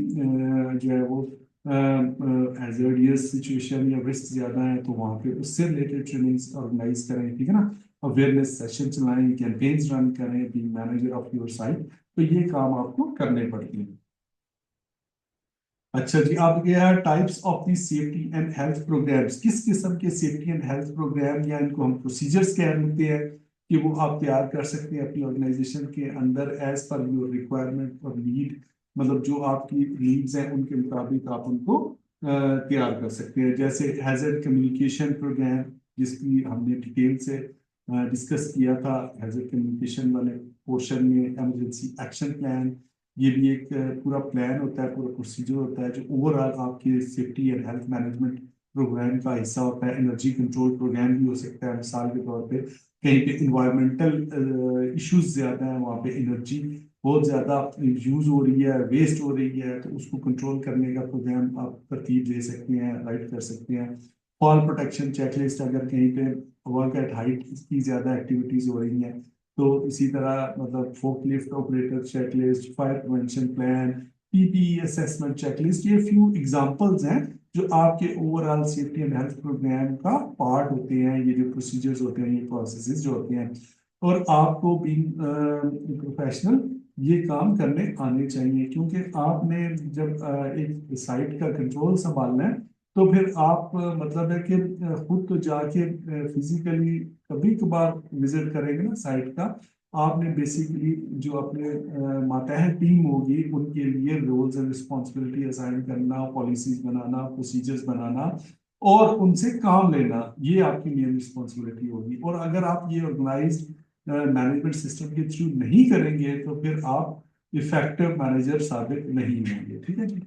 जो है वो हैजर्डियस सिचुएशन या रिस्क ज्यादा है तो वहाँ पे उससे रिलेटेड ट्रेनिंग्स ऑर्गेनाइज करें, ठीक है ना। अवेयरनेस सेशन चलाएं, कैंपेन्स रन करें, being manager of your site. तो ये काम आपको करने पड़ते हैं। अच्छा जी, आप ये है types of the safety and health programmes. किस किस्म के सेफ्टी एंड हेल्थ प्रोग्राम या इनको हम प्रोसीजर्स कहते हैं कि वो आप तैयार कर सकते हैं अपनी ऑर्गेनाइजेशन के अंदर एज पर योर रिक्वायरमेंट और नीड। मतलब जो आपकी नीड्स हैं उनके मुताबिक आप उनको तैयार कर सकते हैं। जैसे हैजर्ड कम्युनिकेशन प्रोग्राम, जिसकी हमने डिटेल से डिस्कस किया था हैजर्ड कम्युनिकेशन वाले पोर्शन में। इमरजेंसी एक्शन प्लान, ये भी एक पूरा प्लान होता है, पूरा प्रोसीजर होता है जो ओवरऑल आपके safety and health management programme का हिस्सा होता है। एनर्जी कंट्रोल प्रोग्राम भी हो सकता है, मिसाल के तौर पे कहीं पे इन्वायरमेंटल इश्यूज ज्यादा है, वहाँ पे एनर्जी बहुत ज्यादा यूज हो रही है, वेस्ट हो रही है, तो उसको कंट्रोल करने का प्रोग्राम आप तरतीब दे सकते हैं, राइट कर सकते हैं। फॉल प्रोटेक्शन चेकलिस्ट, अगर कहीं पे वर्क एट हाइट की ज्यादा एक्टिविटीज हो रही हैं तो इसी तरह मतलब forklift operator checklist, fire prevention plan, PPE assessment checklist, ये फ्यू एग्जांपल्स हैं जो आपके overall safety and health programme का पार्ट होते हैं। ये जो प्रोसीजर्स होते हैं, ये प्रोसेसेस जो होते हैं, और आपको बीइंग प्रोफेशनल ये काम करने आने चाहिए। क्योंकि आपने जब एक साइट का कंट्रोल संभालना है तो फिर आप मतलब है कि खुद तो जाके फिजिकली कभी कभार विजिट करेंगे ना साइट का। आपने बेसिकली जो अपने मातहत टीम होगी उनके लिए रोल्स एंड रिस्पॉन्सिबिलिटी असाइन करना, पॉलिसीज बनाना, प्रोसीजर्स बनाना और उनसे काम लेना, ये आपकी मेन रिस्पॉन्सिबिलिटी होगी। और अगर आप ये ऑर्गेनाइज्ड मैनेजमेंट सिस्टम के थ्रू नहीं करेंगे तो फिर आप इफेक्टिव मैनेजर साबित नहीं होंगे, ठीक है जी।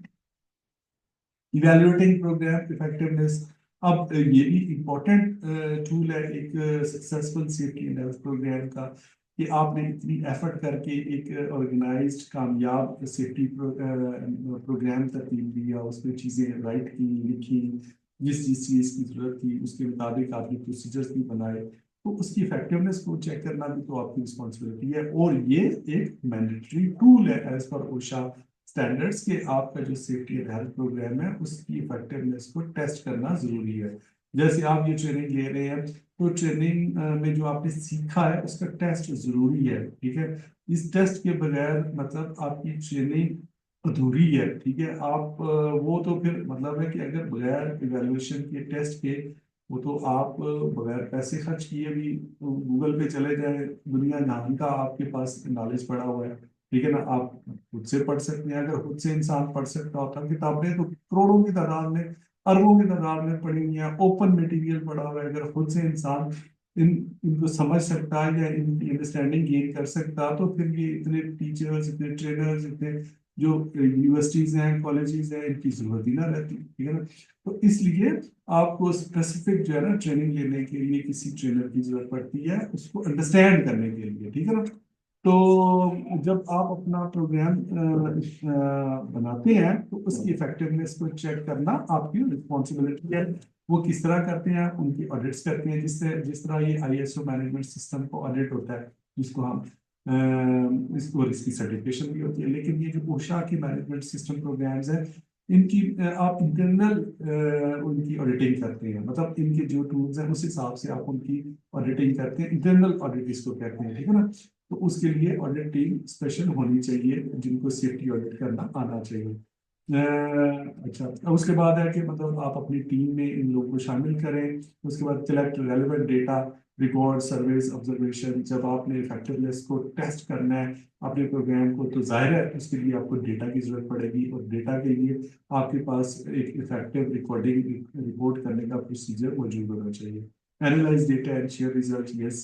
इवेल्युएटिंग प्रोग्राम इफेक्टिवनेस, अब ये भी इम्पोर्टेंट टूल है एक successful safety and health programme का, कि आपने इतनी एफर्ट करके एक ऑर्गेनाइज्ड कामयाब सेफ्टी प्रोग्राम तरतीब दिया, उसमें चीज़ें राइट की, लिखी, जिस जिस चीज़ की जरूरत थी उसके मुताबिक आपने प्रोसीजर्स भी बनाए, तो उसकी इफेक्टिवनेस को चेक करना भी तो आपकी रिस्पॉन्सिबिलिटी है। और ये एक मैंडेटरी टूल है एज पर ओशा स्टैंडर्ड्स के, आपका जो सेफ्टी एंड हेल्थ प्रोग्राम है उसकी इफेक्टिवनेस को टेस्ट करना जरूरी है। जैसे आप ये ट्रेनिंग ले रहे हैं तो ट्रेनिंग में जो आपने सीखा है उसका टेस्ट जरूरी है, ठीक है। इस टेस्ट के बगैर मतलब आपकी ट्रेनिंग अधूरी है, ठीक है। आप वो तो फिर मतलब है कि अगर बगैर इवेल्युएशन के टेस्ट के, वो तो आप बगैर पैसे खर्च किए भी गूगल पे चले जाए, दुनिया जहान का आपके पास नॉलेज पड़ा हुआ है, ठीक है ना। आप खुद से पढ़ सकते हैं, अगर खुद से इंसान पढ़ सकता होता किताबें तो करोड़ों की तादाद में, अरबों की तादाद में पढ़ी हुई है, ओपन मटेरियल पढ़ा हुआ है। अगर खुद से इंसान इन इनको समझ सकता है या इनकी अंडरस्टैंडिंग गेन कर सकता, तो फिर ये इतने टीचर्स, इतने ट्रेनर्स, इतने जो यूनिवर्सिटीज हैं, कॉलेजेस हैं, इनकी जरूरत ही ना रहती, ठीक है ना। तो इसलिए आपको स्पेसिफिक जो है ना ट्रेनिंग लेने के लिए किसी ट्रेनर की जरूरत पड़ती है, उसको अंडरस्टैंड करने के लिए, ठीक है ना। तो जब आप अपना प्रोग्राम बनाते हैं तो उसकी इफेक्टिवनेस को चेक करना आपकी रिस्पॉन्सिबिलिटी है। वो किस तरह करते हैं, उनकी ऑडिट्स करते हैं, जिस तरह ये आईएसओ मैनेजमेंट सिस्टम को ऑडिट होता है। जिसको हम इसको इसकी सर्टिफिकेशन भी होती है। लेकिन ये जो ओशा के मैनेजमेंट सिस्टम प्रोग्राम्स हैं, इनकी आप इंटरनल उनकी ऑडिटिंग करते हैं, मतलब इनके जो टूल्स हैं उस हिसाब से आप उनकी ऑडिटिंग करते हैं, इंटरनल ऑडिट इसको कहते हैं, ठीक है ना। तो उसके लिए ऑडिट टीम स्पेशल होनी चाहिए, जिनको सेफ्टी ऑडिट करना आना चाहिए। अच्छा, अब उसके बाद है कि मतलब आप अपनी टीम में इन लोगों को शामिल करें। उसके बाद collect relevant data, record, surveys, observation. जब आपने इफेक्टिवनेस को टेस्ट करना है अपने प्रोग्राम को, तो जाहिर है उसके लिए आपको डेटा की जरूरत पड़ेगी, और डेटा के लिए आपके पास एक इफेक्टिव रिकॉर्डिंग रिपोर्ट करने का प्रोसीजर मौजूद होना चाहिए। Analyse data and share result, yes.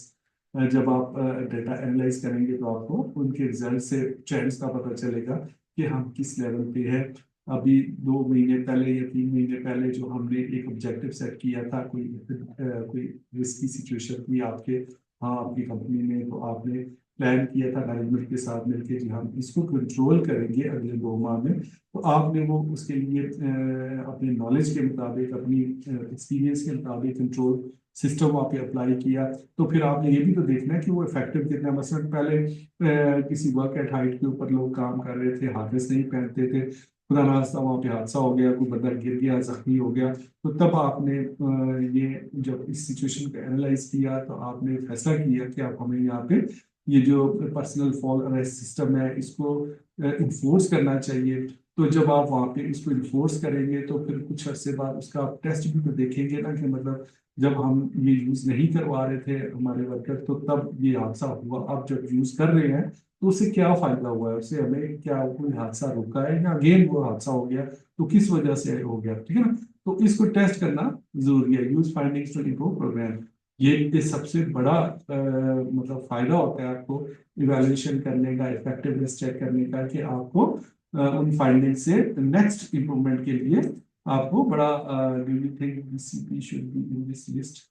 जब आप डेटा एनालाइज करेंगे तो आपको उनके रिजल्ट से ट्रेंड्स का पता चलेगा कि हम किस लेवल पे है। अभी 2 महीने पहले या 3 महीने पहले जो हमने एक ऑब्जेक्टिव सेट किया था, कोई रिस्की सिचुएशन थी आपके, हाँ, आपकी कंपनी में, तो आपने प्लान किया था मैनेजमेंट के साथ मिलकर कि हम इसको कंट्रोल करेंगे अगले 2 माह में। तो आपने वो उसके लिए अपने नॉलेज के मुताबिक, अपनी एक्सपीरियंस के मुताबिक कंट्रोल सिस्टम वहाँ पे अप्लाई किया। तो फिर आपने ये भी तो देखना है कि वो इफेक्टिव कितना है। मसलन पहले किसी वर्क एट हाइट के ऊपर लोग काम कर रहे थे, हार्नेस नहीं पहनते थे, खुदा ना खास्ता वहाँ पे हादसा हो गया, कोई बंदा गिर गया, जख्मी हो गया, तो तब आपने ये जब इस सिचुएशन को एनालाइज किया तो आपने फैसला किया कि आप हमें यहाँ पे ये जो पर्सनल फॉल अरेस्ट सिस्टम है इसको इन्फोर्स करना चाहिए। तो जब आप वहाँ पे इसको इन्फोर्स करेंगे तो फिर कुछ अर्से बाद उसका आप टेस्ट भी तो देखेंगे ना, कि मतलब जब हम ये यूज नहीं करवा रहे थे हमारे वर्कर, तो तब ये हादसा हुआ, अब जब यूज कर रहे हैं तो उससे क्या फायदा हुआ है, उससे हमें क्या कोई हादसा रुका है या अगेन वो हादसा हो गया, तो किस वजह से हो गया, ठीक है ना। तो इसको टेस्ट करना जरूरी है। Use findings to improve program, ये सबसे बड़ा मतलब फायदा होता है आपको इवेल्युएशन करने का, इफेक्टिवनेस चेक करने का, कि आपको उन फाइंडिंग से नेक्स्ट इम्प्रूवमेंट के लिए आपको बड़ा do you think BCP should be in this list?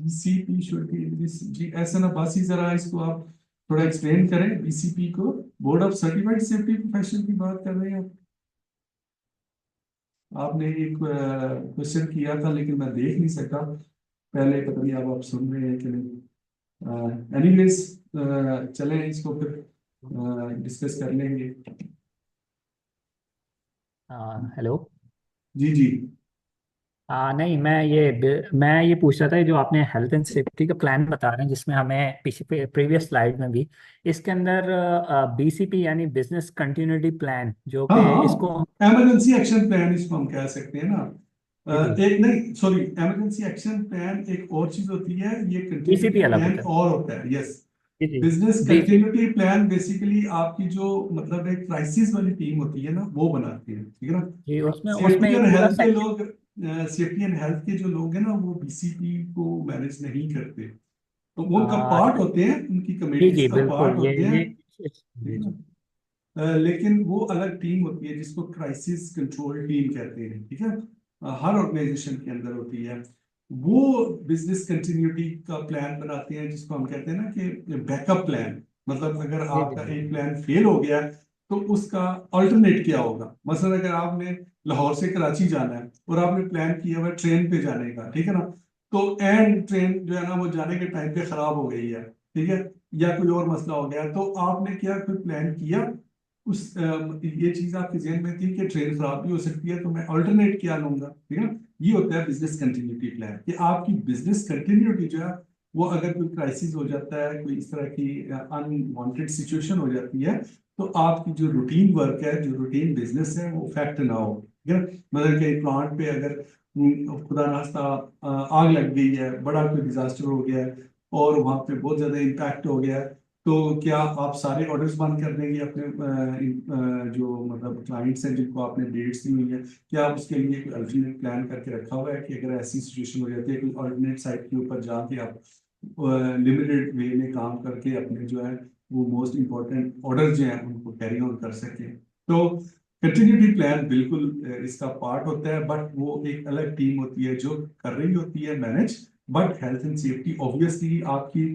BCP should be in this जी, ऐसा ना, बस ही जरा इसको आप थोड़ा एक्सप्लेन करें बीसीपी को। Board of certified safety professional की बात कर रहे हैं आप। आपने एक क्वेश्चन किया था लेकिन मैं देख नहीं सका पहले, पता नहीं अब आप सुन रहे हैं कि नहीं। एनीवेज, चलें इसको फिर डिस्कस कर लेंगे। हेलो। जी जी। नहीं, मैं ये पूछ रहा था, जो आपने हेल्थ एंड सेफ्टी का प्लान बता रहे हैं जिसमें हमें पीछे प्रीवियस स्लाइड में भी इसके अंदर बीसीपी यानी बिजनेस कंटिन्यूटी प्लान जो हाँ कि इसको। हाँ, इमरजेंसी एक्शन प्लान इसको हम कह सकते हैं ना। जी जी। एक नहीं, सॉरी, इमरजेंसी एक्शन प्लान एक और चीज होती है, ये कंटिन्यूटी बीसीपी अलग प्लान होता है। और होता है, यस। जी जी। Business BC continuity plan basically आपकी जो मतलब एक क्राइसिस वाली टीम होती है ना, वो बनाती है, ठीक है ना। जी, उसमें उसमें सेफ्टी और एक पूरा हेल्थ के सेक्शन। लोग, सेफ्टी एंड हेल्थ के जो लोग हैं ना, वो बीसीपी को मैनेज नहीं करते, तो वो उनका पार्ट अच्छा। होते हैं, उनकी जी कमेटीज जी, का पार्ट बिल्कुल, होते हैं, ये ठीक जी है जी। ना। लेकिन वो अलग टीम होती है जिसको क्राइसिस कंट्रोल टीम कहते हैं, ठीक है। हर ऑर्गेनाइजेशन के अंदर होती है। वो बिजनेस कंटिन्यूटी का प्लान बनाते हैं, जिसको हम कहते हैं ना कि बैकअप प्लान। मतलब अगर जी जी आपका जी। एक प्लान फेल हो गया है, तो उसका अल्टरनेट क्या होगा। मसलन अगर आपने लाहौर से कराची जाना है और आपने प्लान किया हुआ है ट्रेन पे जाने का, ठीक है ना, तो एंड ट्रेन जो है ना वो जाने के टाइम पे खराब हो गई है, ठीक है, या कोई और मसला हो गया, तो आपने क्या कोई प्लान किया, ये चीज आपके जहन में थी कि ट्रेन खराब भी हो सकती है, तो मैं अल्टरनेट क्या लूंगा, ठीक है ना। ये होता है बिजनेस कंटिन्यूटी प्लान, कि आपकी बिजनेस कंटिन्यूटी जो है वो अगर कोई क्राइसिस हो जाता है, कोई इस तरह की अनवांटेड सिचुएशन हो जाती है, तो आपकी जो रूटीन वर्क है, जो रूटीन बिजनेस है, वो इफेक्ट ना हो, ठीक है ना। मतलब कि प्लांट पे अगर खुदा नास्ता आग लग गई है, बड़ा कोई डिजास्टर हो गया है, और वहां पे बहुत ज्यादा इम्पैक्ट हो गया है, तो क्या आप सारे ऑर्डर्स बंद कर देंगे अपने जो मतलब क्लाइंट्स हैं जिनको आपने डेट्स दी हुई है, क्या आप उसके लिए कोई अल्टरनेट प्लान करके रखा हुआ है, कि अगर ऐसी सिचुएशन हो जाती है कोई अल्टरनेट साइट के ऊपर जाके आप लिमिटेड वे में काम करके अपने जो है वो मोस्ट इंपॉर्टेंट ऑर्डर जो है उनको कैरी ऑन कर सकें। तो कंटिन्यूटी प्लान बिल्कुल इसका पार्ट होता है, बट वो एक अलग टीम होती है जो कर रही होती है manage. But health and safety obviously आपकी,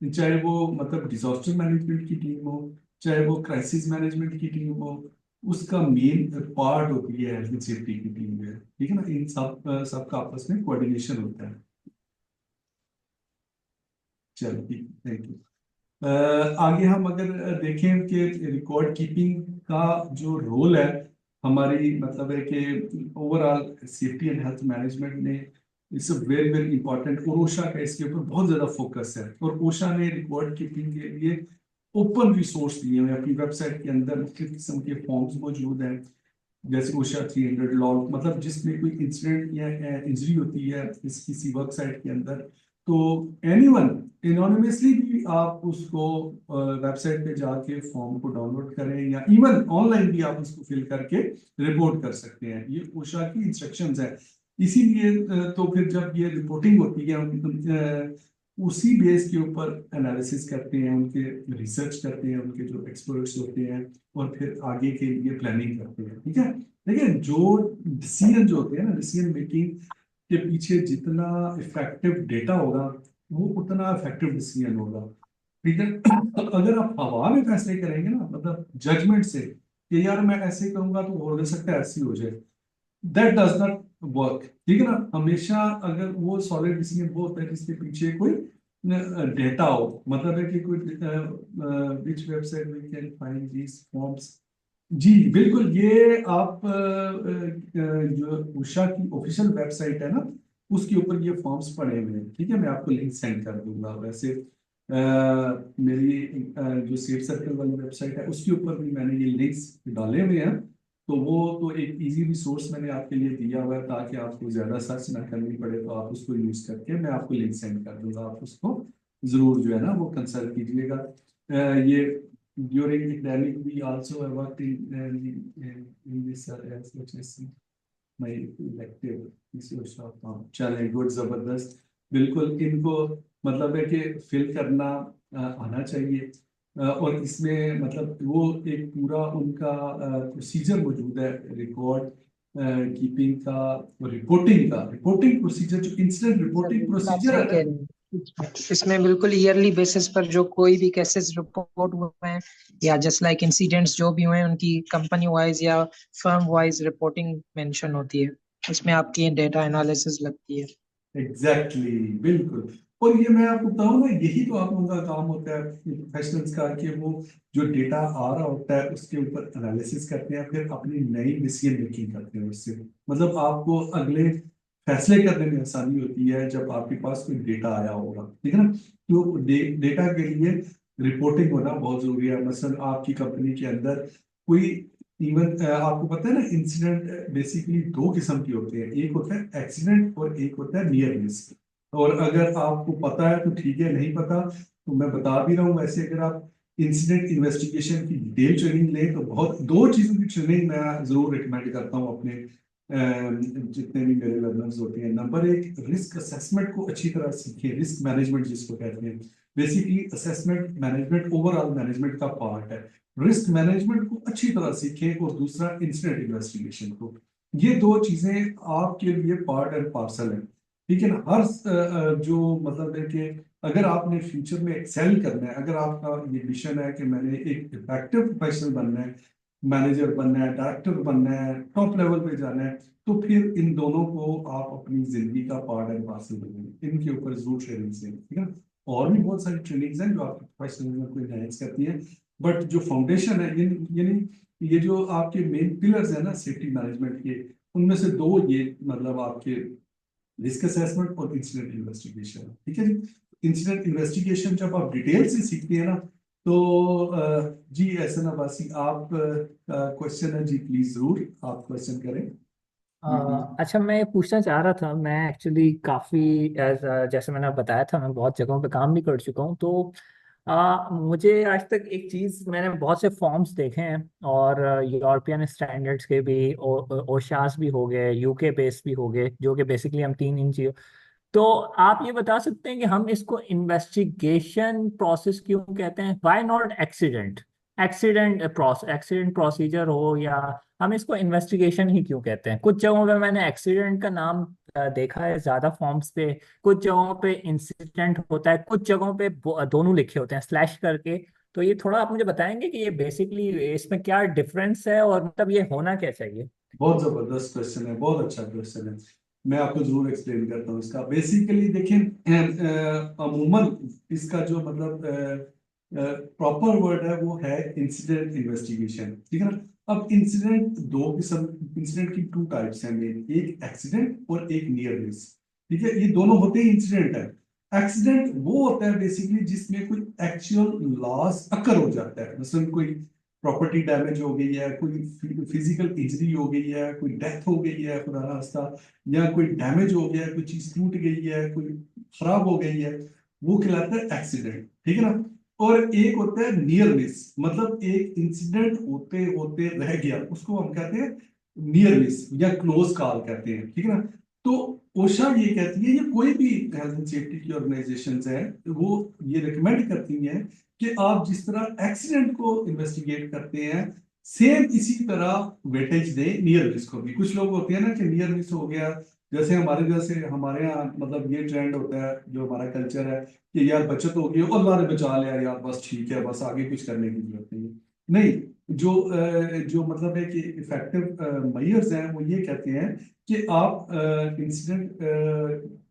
चाहे वो मतलब डिजास्टर मैनेजमेंट की टीम हो, चाहे वो क्राइसिस मैनेजमेंट की टीम हो, उसका मेन पार्ट होती है हेल्थ एंड सेफ्टी की टीम में, ठीक है ना। इन सब सबका आपस में कोऑर्डिनेशन होता है। चलो ठीक, थैंक यू। आगे हम अगर देखें कि रिकॉर्ड कीपिंग का जो रोल है हमारी, मतलब है कि overall safety and health management में इट्स वेरी वेरी इंपॉर्टेंट। और ओशा का इसके ऊपर बहुत ज्यादा फोकस है, और ओशा ने रिकॉर्ड कीपिंग के लिए ओपन रिसोर्स दिए हुए हैं अपनी वेबसाइट के अंदर। मुख्तलिफ किस्म के फॉर्म्स मौजूद हैं, जैसे ओशा 300 लॉग, मतलब जिसमें कोई इंसिडेंट या इंजरी होती है इस किसी वेबसाइट के अंदर, तो एनीवन एनोनिमसली भी आप उसको वेबसाइट पे जाके फॉर्म को डाउनलोड करें, या इवन ऑनलाइन भी आप उसको फिल करके रिपोर्ट कर सकते हैं। ये ओशा की इंस्ट्रक्शंस है। इसीलिए तो फिर जब ये रिपोर्टिंग होती है उसी बेस के ऊपर एनालिसिस करते हैं, उनके रिसर्च करते हैं उनके जो एक्सपर्ट्स होते हैं, और फिर आगे के लिए प्लानिंग करते हैं। ठीक है, देखिए जो डिसीजन जो होते हैं ना, डिसीजन मेकिंग के पीछे जितना इफेक्टिव डेटा होगा वो उतना इफेक्टिव डिसीजन होगा। ठीक है, अगर आप हवा में फैसले करेंगे ना, मतलब जजमेंट से कि यार मैं ऐसे करूंगा तो हो सकता है ऐसी हो जाए, दैट डज नॉट वर्क। ठीक है ना, हमेशा अगर वो सॉलिड डिसीजन वो होता है जिसके पीछे कोई डेटा हो, मतलब है कि कोई which website we can find these forms. जी बिल्कुल, ये आप जो उषा की ऑफिशियल वेबसाइट है ना, उसके ऊपर ये फॉर्म्स पड़े हुए हैं। ठीक है, मैं आपको लिंक सेंड कर दूंगा। वैसे मेरी जो सेफ सर्कल वाली वेबसाइट है उसके ऊपर भी मैंने ये लिंक्स डाले हुए हैं, तो वो तो एक इजी रिसोर्स मैंने आपके लिए दिया हुआ है, ताकि आपको ज्यादा सर्च ना करनी पड़े, तो आप उसको यूज करके मैं आपको लिंक सेंड कर दूंगा, आप उसको जरूर जो है ना वो कंसल्ट कीजिएगा। ये during academic we also have worked in this as much as my elective research of चले गुड, जबरदस्त। बिल्कुल इनको मतलब है कि फिल करना आना चाहिए, और इसमें मतलब वो एक पूरा उनका प्रोसीजर मौजूद है रिकॉर्ड कीपिंग का, रिपोर्टिंग प्रोसीजर, जो इंसिडेंट सर रिपोर्टिंग बिल्कुल आप प्रोसीजर सही है कह ना। रहे हैं। इसमें बिल्कुल ईयरली बेसिस पर जो कोई भी केसेस रिपोर्ट हुए हैं या जस्ट लाइक इंसिडेंट्स जो भी हुए हैं उनकी कंपनी वाइज या फर्म वाइज रिपोर्टिंग मेंशन होती है, उसमें आपकी डेटा एनालिसिस लगती है। एग्जैक्टली बिल्कुल। और ये मैं आपको बताऊं ना, यही तो आप लोगों का काम होता है प्रोफेशनल्स का, कि वो जो डेटा आ रहा होता है उसके ऊपर एनालिसिस करते हैं, फिर अपनी नई डिसीजन मेकिंग करते हैं उससे। मतलब आपको अगले फैसले करने में आसानी होती है जब आपके पास कोई डेटा आया होगा। ठीक है ना, तो डेटा के लिए रिपोर्टिंग होना बहुत जरूरी है। मसलन आपकी कंपनी के अंदर कोई इवन आपको पता है ना, इंसिडेंट बेसिकली दो किस्म के होते हैं, एक होता है एक्सीडेंट और एक होता है नियर मिस। और अगर आपको पता है तो ठीक है, नहीं पता तो मैं बता भी रहा हूँ। वैसे अगर आप इंसिडेंट इन्वेस्टिगेशन की डिटेल ट्रेनिंग लें तो बहुत दो चीजों की ट्रेनिंग मैं जरूर रिकमेंड करता हूँ अपने जितने भी मेरे लर्नर्स होते हैं। नंबर एक, रिस्क असेसमेंट को अच्छी तरह सीखें, रिस्क मैनेजमेंट जिसको कहते हैं। Basically assessment management overall management का पार्ट है। रिस्क मैनेजमेंट को अच्छी तरह सीखें, और दूसरा इंसिडेंट इन्वेस्टिगेशन को। ये दो चीजें आपके लिए पार्ट एंड पार्सल है। ठीक है ना, हर जो मतलब है कि अगर आपने फ्यूचर में एक्सेल करना है, अगर आपका ये मिशन है कि मैंने एक इफेक्टिव प्रोफेशनल बनना है, मैनेजर बनना है, डायरेक्टर बनना है, टॉप लेवल पे जाना है, तो फिर इन दोनों को आप अपनी जिंदगी का पार्ट एंड पार्सल बनाएंगे। इनके ऊपर जरूर ट्रेनिंग से, ठीक है। और भी बहुत सारी ट्रेनिंग्स हैं जो आपके प्रोफेशनलिज्म को एनहांस करती हैं, बट जो फाउंडेशन है यानी ये जो आपके मेन पिलर्स है ना सेफ्टी मैनेजमेंट के, उनमें से दो ये मतलब आपके रिस्क असेसमेंट और इंसिडेंट इन्वेस्टिगेशन। ठीक है जी, इंसिडेंट इन्वेस्टिगेशन जब आप डिटेल से सीखते हैं ना, तो जी एहसन अब्बासी, आप क्वेश्चन है जी, प्लीज जरूर आप क्वेश्चन करें। अच्छा, मैं ये पूछना चाह रहा था। मैं एक्चुअली काफ़ी जैसे मैंने बताया था, मैं बहुत जगहों पे काम भी कर चुका हूँ। तो मुझे आज तक एक चीज़, मैंने बहुत से फॉर्म्स देखे हैं, और यूरोपियन स्टैंडर्ड्स के भी, ओशास भी हो गए, यूके बेस भी हो गए, जो कि बेसिकली हम 3 इंच। तो आप ये बता सकते हैं कि हम इसको इन्वेस्टिगेशन प्रोसेस क्यों कहते हैं? Why not accident? Accident procedure हो, या हम इसको इन्वेस्टिगेशन ही क्यों कहते हैं? कुछ जगहों पे मैंने एक्सीडेंट का नाम देखा है ज्यादा फॉर्म्स पे, कुछ जगहों पे इंसिडेंट होता है, कुछ जगहों पे दोनों लिखे होते हैं स्लैश करके। तो ये थोड़ा आप मुझे बताएंगे कि ये बेसिकली इसमें क्या डिफरेंस है, और मतलब ये होना क्या चाहिए? बहुत जबरदस्त क्वेश्चन है, बहुत अच्छा क्वेश्चन है। मैं आपको जरूर एक्सप्लेन करता हूँ इसका। बेसिकली देखें, अमूमन इसका जो मतलब प्रॉपर वर्ड है वो है इंसिडेंट इन्वेस्टिगेशन, ठीक है ना। अब इंसिडेंट दो किस्म, इंसिडेंट की टू टाइप्स हैं मेन, एक एक्सीडेंट और एक नियर मिस, ठीक है। ये दोनों होते ही इंसिडेंट है। एक्सीडेंट वो होता है बेसिकली जिसमें कोई एक्चुअल लॉस अकर हो जाता है, मतलब कोई प्रॉपर्टी डैमेज हो गई है, कोई फिजिकल इंजरी हो गई है, कोई डेथ हो गई है खुदा ना खास्ता, या कोई डैमेज हो गया है, कोई चीज टूट गई है, कोई खराब हो गई है, वो कहलाता है एक्सीडेंट, ठीक है ना। और एक होता है नियर मिस, मतलब एक इंसिडेंट होते होते रह गया, उसको हम कहते हैं नियर मिस या क्लोज कॉल कहते हैं, ठीक है ना। तो ओशा ये कहती है, ये कोई भी हेल्थ एंड सेफ्टी की ऑर्गेनाइजेशन है वो ये रिकमेंड करती हैं कि आप जिस तरह एक्सीडेंट को इन्वेस्टिगेट करते हैं, सेम इसी तरह वेटेज दें नियर मिस को भी। कुछ लोग होते हैं ना कि नियर मिस हो गया, जैसे हमारे यहाँ मतलब ये ट्रेंड होता है, जो हमारा कल्चर है कि यार बचत हो गई, अल्लाह ने बचा लिया यार, बस ठीक है, बस आगे कुछ करने की जरूरत नहीं है। नहीं, जो मतलब है कि इफेक्टिव मेजर्स हैं वो ये कहते हैं कि आप इंसिडेंट,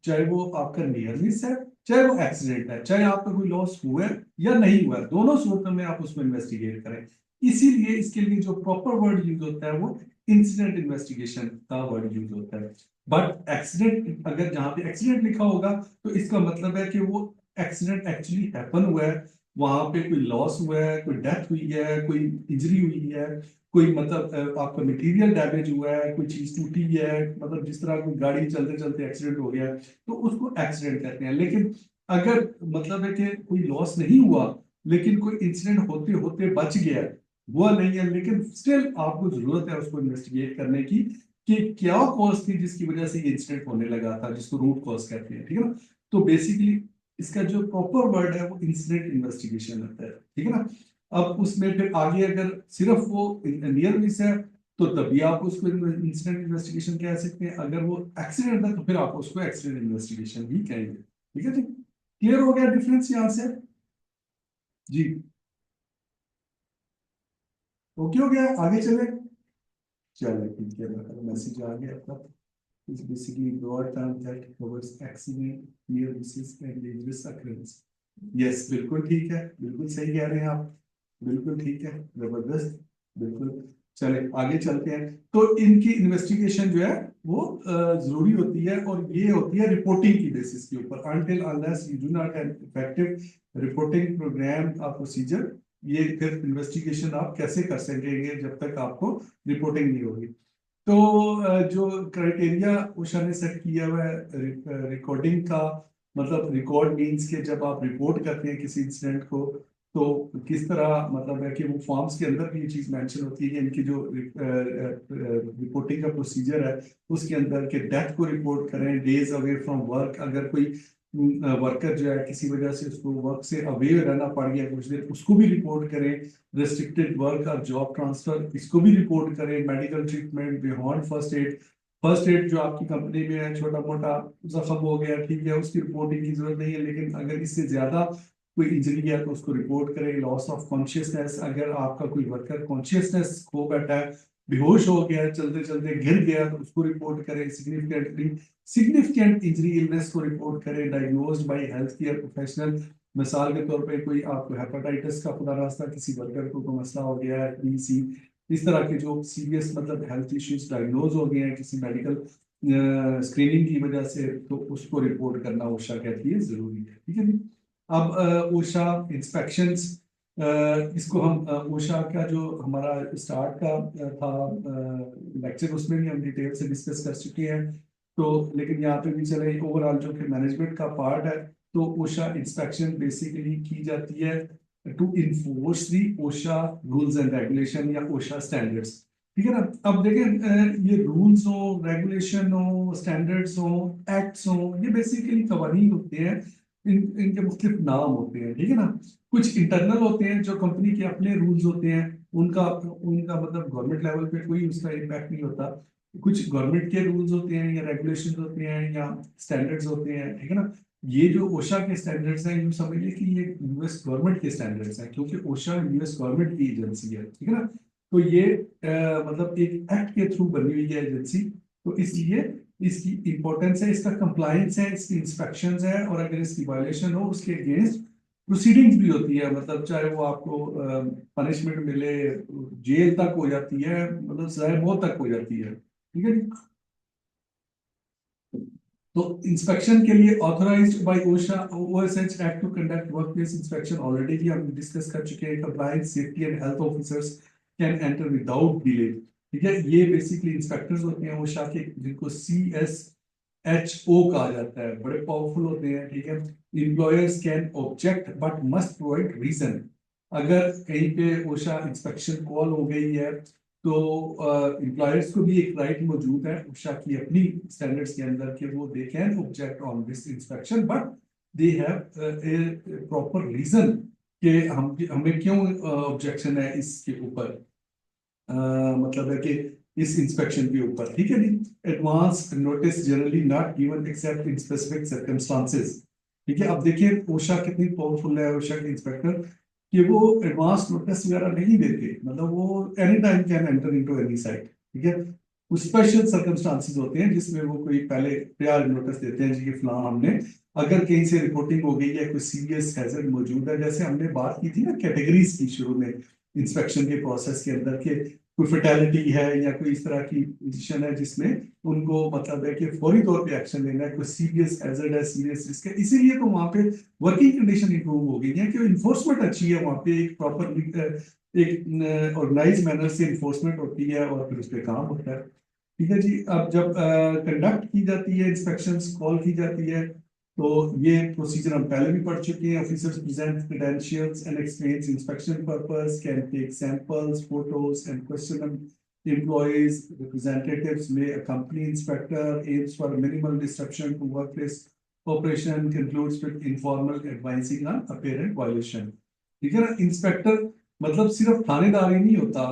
चाहे वो आपका नियर मिस है, चाहे वो एक्सीडेंट है, चाहे आपका कोई लॉस हुआ है या नहीं हुआ है, दोनों सूरतों में आप उसको इन्वेस्टिगेट करें। इसीलिए इसके लिए जो प्रॉपर वर्ड यूज होता है वो इंसिडेंट इन्वेस्टिगेशन का वर्ड यूज होता है। बट एक्सीडेंट, अगर जहां पे एक्सीडेंट लिखा होगा तो इसका मतलब है कि वो एक्सीडेंट एक्चुअली हैपन हुआ है, वहां पे कोई लॉस हुआ है, कोई डेथ हुई है, कोई इंजरी हुई है, कोई मतलब आपका मटेरियल डैमेज हुआ है, कोई चीज टूटी है, मतलब जिस तरह कोई गाड़ी चलते चलते एक्सीडेंट हो गया तो उसको एक्सीडेंट कहते हैं। लेकिन अगर मतलब है कि कोई लॉस नहीं हुआ लेकिन कोई इंसिडेंट होते होते बच गया, हुआ नहीं है, लेकिन स्टिल आपको जरूरत है उसको इन्वेस्टिगेट करने की कि क्या कॉज थी जिसकी वजह से ये इंसिडेंट होने लगा था, जिसको रूट कॉज कहते हैं, ठीक है ना। तो बेसिकली इसका जो प्रॉपर वर्ड है वो इंसिडेंट इन्वेस्टिगेशन होता है, ठीक है ना। अब उसमें फिर आगे अगर सिर्फ वो नियर मिस है तो तभी आप उसको इंसिडेंट इन्वेस्टिगेशन कह सकते हैं, अगर वो एक्सीडेंट है तो फिर आप उसको एक्सीडेंट इन्वेस्टिगेशन भी कहेंगे, ठीक है जी। क्लियर हो गया डिफरेंस यहाँ से जी? ओके हो गया, आगे चले। चलिए ठीक है, मैसेज आ गया आपका। is basically broad term that covers accident, near misses and dangerous occurrence. Yes, बिल्कुल ठीक है, बिल्कुल सही कह रहे हैं आप, बिल्कुल ठीक है, जबरदस्त, बिल्कुल। चले आगे चलते हैं। तो इनकी इन्वेस्टिगेशन जो है वो जरूरी होती है, और ये होती है रिपोर्टिंग की बेसिस के ऊपर। until unless you do not have effective reporting program or procedure, ये फिर इन्वेस्टिगेशन आप कैसे कर सकेंगे जब तक आपको रिपोर्टिंग नहीं होगी। तो जो क्राइटेरिया उषा ने सेट किया हुआ है रिकॉर्डिंग का, मतलब रिकॉर्ड मीन्स के जब आप रिपोर्ट करते हैं किसी इंसिडेंट को तो किस तरह मतलब है कि वो फॉर्म्स के अंदर भी ये चीज मेंशन होती है कि इनकी जो रिपोर्टिंग का प्रोसीजर है उसके अंदर के डेथ को रिपोर्ट करें, डेज अवे फ्रॉम वर्क, अगर कोई वर्कर जो है किसी वजह से उसको वर्क से अवे रहना पड़ गया कुछ देर, उसको भी रिपोर्ट करें, रेस्ट्रिक्टेड वर्क और जॉब ट्रांसफर इसको भी रिपोर्ट करें, medical treatment beyond first aid, first aid जो आपकी कंपनी में है, छोटा मोटा जख्म हो गया ठीक है, उसकी रिपोर्टिंग की जरूरत नहीं है, लेकिन अगर इससे ज्यादा कोई इंजरी है तो उसको रिपोर्ट करें। लॉस ऑफ कॉन्शियसनेस, अगर आपका कोई वर्कर कॉन्शियसनेस खो बैठा है, बेहोश हो गया, चलते चलते गिर गया तो उसको रिपोर्ट करें। सिग्निफिकेंट इंजरी इलनेस को रिपोर्ट करें, diagnosed by health care professional, मिसाल के तौर पे कोई आपको हेपेटाइटिस का खुदा रास्ता किसी वर्कर को कोई मसला हो गया है, बीसी, इस तरह के जो सीरियस मतलब हेल्थ इश्यूज डायग्नोज हो गए हैं किसी मेडिकल स्क्रीनिंग की वजह से, तो उसको रिपोर्ट करना ओशा कहती है जरूरी है, ठीक है जी। अब ओशा इंस्पेक्शंस, इसको हम ओशा का जो हमारा स्टार्ट का था लेक्चर उसमें भी हम डिटेल से डिस्कस कर चुके हैं, तो लेकिन यहाँ पे भी चले ओवरऑल जो कि मैनेजमेंट का पार्ट है, तो ओशा इंस्पेक्शन बेसिकली की जाती है to enforce the OSHA rules and regulation या ओशा स्टैंडर्ड्स, ठीक है ना। अब देखें ये रूल्स हो, रेगुलेशन हो, स्टैंडर्ड्स हो, एक्ट्स हो, ये बेसिकली कवानीन होते हैं, इनके मुख्तलिफ नाम होते हैं, ठीक है ना। कुछ इंटरनल होते हैं जो कंपनी के अपने रूल्स होते हैं, उनका उनका मतलब गवर्नमेंट लेवल पे कोई उसका इम्पैक्ट नहीं होता। कुछ गवर्नमेंट के रूल्स होते हैं या रेगुलेशंस होते हैं या स्टैंडर्ड्स होते हैं, ठीक है ना। ये जो ओशा के स्टैंडर्ड्स हैं यूँ समझिए कि ये यूएस गवर्नमेंट के स्टैंडर्ड्स हैं, क्योंकि ओशा यूएस गवर्नमेंट की एजेंसी है, ठीक है ना। तो ये मतलब एक एक्ट के थ्रू बनी हुई है एजेंसी, तो इसलिए इसकी इंपॉर्टेंस है, इसका कंप्लायंस है, इसकी इंस्पेक्शंस है, और अगर इसकी वायलेशन हो उसके अगेंस्ट प्रोसीडिंग्स भी होती है, मतलब चाहे वो आपको पनिशमेंट मिले, जेल तक हो जाती है, मतलब सजा मौत तक हो जाती है, ठीक है जी। तो इंस्पेक्शन के लिए authorised by OSHA OSH act to conduct workplace inspection already भी हम डिस्कस कर चुके हैं। Compliance safety and health officers can enter without delay, ठीक है। ये बेसिकली इंस्पेक्टर्स होते हैं ओशा के, जिनको CSHO कहा जाता है, बड़े पावरफुल होते हैं, ठीक है। Employers can object but must provide reason. अगर कहीं पे ओशा इंस्पेक्शन कॉल हो गई है तो एम्प्लॉयर्स को भी एक राइट मौजूद है उषा की अपनी स्टैंडर्ड्स के अंदर कि वो they can object on this inspection, but they have a proper reason कि हम हमें क्यों ऑब्जेक्शन है इसके ऊपर, मतलब है कि इस इंस्पेक्शन के ऊपर, ठीक है जी। Advance notice generally not given except in specific circumstances, ठीक है। अब देखिए ओशा कितनी पावरफुल है, ओशा के इंस्पेक्टर, कि वो एडवांस नोटिस वगैरह नहीं देते, मतलब वो any time can enter into any site, ठीक है। कुछ स्पेशल सर्कमस्टांसेस होते हैं जिसमें वो कोई पहले प्रायर नोटिस देते हैं जी कि फलां हमने, अगर कहीं से रिपोर्टिंग हो गई है, कोई सीरियस हैजर्ड मौजूद है, जैसे हमने बात की थी ना कैटेगरीज की शुरू में इंस्पेक्शन के प्रोसेस के अंदर, के कोई फर्टेलिटी है या कोई इस तरह की पोजीशन है जिसमें उनको मतलब है कि फौरी तौर पे एक्शन लेना है, कोई सीरियस हैजर्ड है, सीरियस रिस्क है, इसीलिए तो वहां पे वर्किंग कंडीशन इंप्रूव हो गई है कि इन्फोर्समेंट अच्छी है, वहां पे एक प्रॉपर एक ऑर्गेनाइज मैनर से इन्फोर्समेंट होती है और फिर उस पर काम होता है, ठीक है जी। अब जब कंडक्ट की जाती है इंस्पेक्शन कॉल की जाती है तो ये प्रोसीजर हम पहले भी पढ़ चुके हैं। Officers present credentials and explains inspection purpose, can take samples, photos and question employees, representatives may accompany inspector, aims for minimal disruption to workplace operation, concludes with informal advising on apparent violation, ठीक है ना। Inspector मतलब सिर्फ थानेदार ही नहीं होता,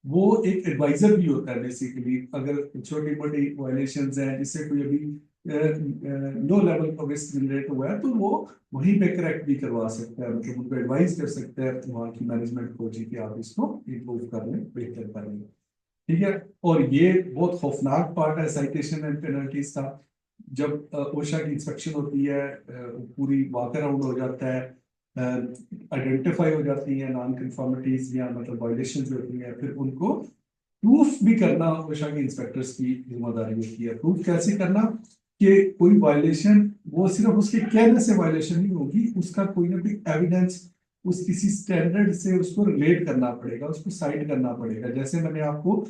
वो एक एडवाइजर भी होता है बेसिकली। अगर छोटी बड़ी वायलेशंस हैं जिससे कोई अभी लो लेवल पर रिस्क जनरेट हुआ है तो वो वहीं पे करेक्ट भी करवा सकता है, मतलब उनको एडवाइस कर सकता है वहाँ की मैनेजमेंट को जी कि आप इसको इम्प्रूव कर लें, बेहतर कर लें, ठीक है। और ये बहुत खौफनाक पार्ट है साइटेशन एंड पेनल्टीज का। जब ओशा की इंस्पेक्शन होती है पूरी वॉक अराउंड हो जाता है, आइडेंटिफाई हो जाती है नॉन कंफर्मिटीज या मतलब वायलेशन होती है, फिर उनको प्रूफ भी करना ओशा के इंस्पेक्टर्स की जिम्मेदारी होती है। प्रूफ कैसे करना कि कोई वायलेशन वो सिर्फ उसके कहने से वायलेशन नहीं होगी, उसका कोई ना कोई एविडेंस, उस किसी स्टैंडर्ड से उसको रिलेट करना पड़ेगा, उसको साइड करना पड़ेगा। जैसे मैंने आपको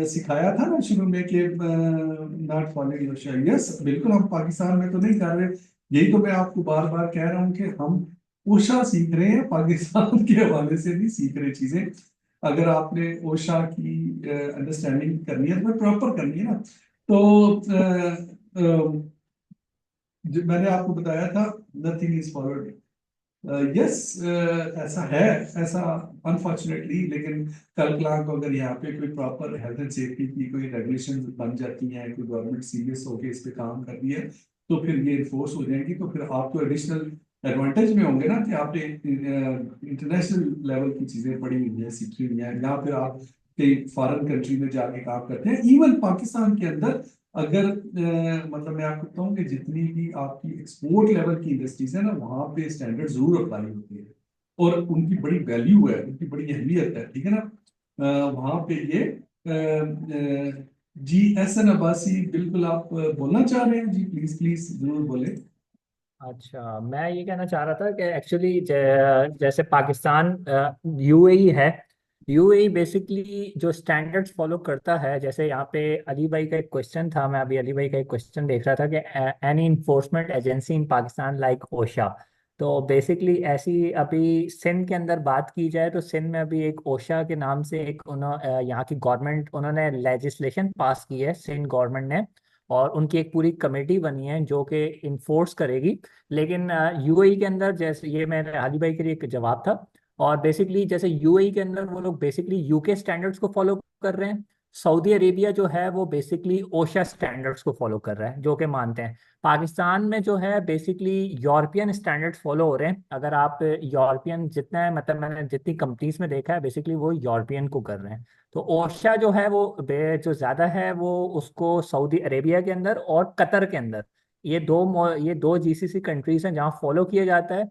सिखाया था ना शुरू में कि नॉट फॉलोइंग ओशा, यस बिल्कुल हम पाकिस्तान में तो नहीं कर रहे, यही तो मैं आपको बार बार कह रहा हूँ कि हम ओशा सीख रहे हैं, पाकिस्तान के हवाले से नहीं सीख रहे चीजें। अगर आपने ओशा की अंडरस्टैंडिंग करनी है तो प्रॉपर करनी है ना। तो मैंने आपको बताया था नथिंग इज फॉलोड, यस ऐसा है, ऐसा अनफॉर्चुनेटली, लेकिन कल क्लाक को अगर यहाँ पे कोई प्रॉपर हेल्थ एंड सेफ्टी की कोई रेगुलेशन बन जाती हैं, कोई गवर्नमेंट सीरियस होकर इस पे काम कर रही है तो फिर ये इन्फोर्स हो जाएंगी, तो फिर आपको एडिशनल एडवांटेज में होंगे ना कि आपने इंटरनेशनल लेवल की चीजें पढ़ी हुई हैं, सीखी हुई हैं, या फिर आप कई फॉरेन कंट्री में जाके काम करते हैं। इवन पाकिस्तान के अंदर अगर मतलब मैं आपको बताऊं कि जितनी भी आपकी एक्सपोर्ट लेवल की इंडस्ट्रीज है ना, वहां पे स्टैंडर्ड जरूर अप्लाई होती है और उनकी बड़ी वैल्यू है, उनकी बड़ी अहमियत है, ठीक है ना। वहां पे ये जी एहसन अब्बासी, बिल्कुल आप बोलना चाह रहे हैं जी, प्लीज प्लीज जरूर बोले। अच्छा, मैं ये कहना चाह रहा था कि एक्चुअली जैसे पाकिस्तान यूएई है, यूएई बेसिकली जो स्टैंडर्ड्स फॉलो करता है, जैसे यहाँ पे अली भाई का एक क्वेश्चन था, मैं अभी अली भाई का एक क्वेश्चन देख रहा था कि एनी इन्फोर्समेंट एजेंसी इन पाकिस्तान लाइक ओशा। तो बेसिकली ऐसी अभी सिंध के अंदर बात की जाए तो सिंध में अभी एक ओशा के नाम से एक यहाँ की गवर्नमेंट उन्होंने लेजिस्लेशन पास की है, सिंध गवर्नमेंट ने, और उनकी एक पूरी कमेटी बनी है जो कि इन्फोर्स करेगी। लेकिन यूएई के अंदर, जैसे ये मेरे हाली भाई के लिए एक जवाब था, और बेसिकली जैसे यूएई के अंदर वो लोग बेसिकली यूके स्टैंडर्ड्स को फॉलो कर रहे हैं, सऊदी अरेबिया जो है वो बेसिकली ओशा स्टैंडर्ड्स को फॉलो कर रहा है, जो कि मानते हैं। पाकिस्तान में जो है बेसिकली यूरोपियन स्टैंडर्ड्स फॉलो हो रहे हैं। अगर आप यूरोपियन जितना है, मतलब मैंने जितनी कंपनीज में देखा है बेसिकली वो यूरोपियन को कर रहे हैं। तो ओशा जो है वो जो ज़्यादा है वो उसको सऊदी अरेबिया के अंदर और कतर के अंदर, ये दो जीसीसी कंट्रीज हैं जहाँ फॉलो किया जाता है।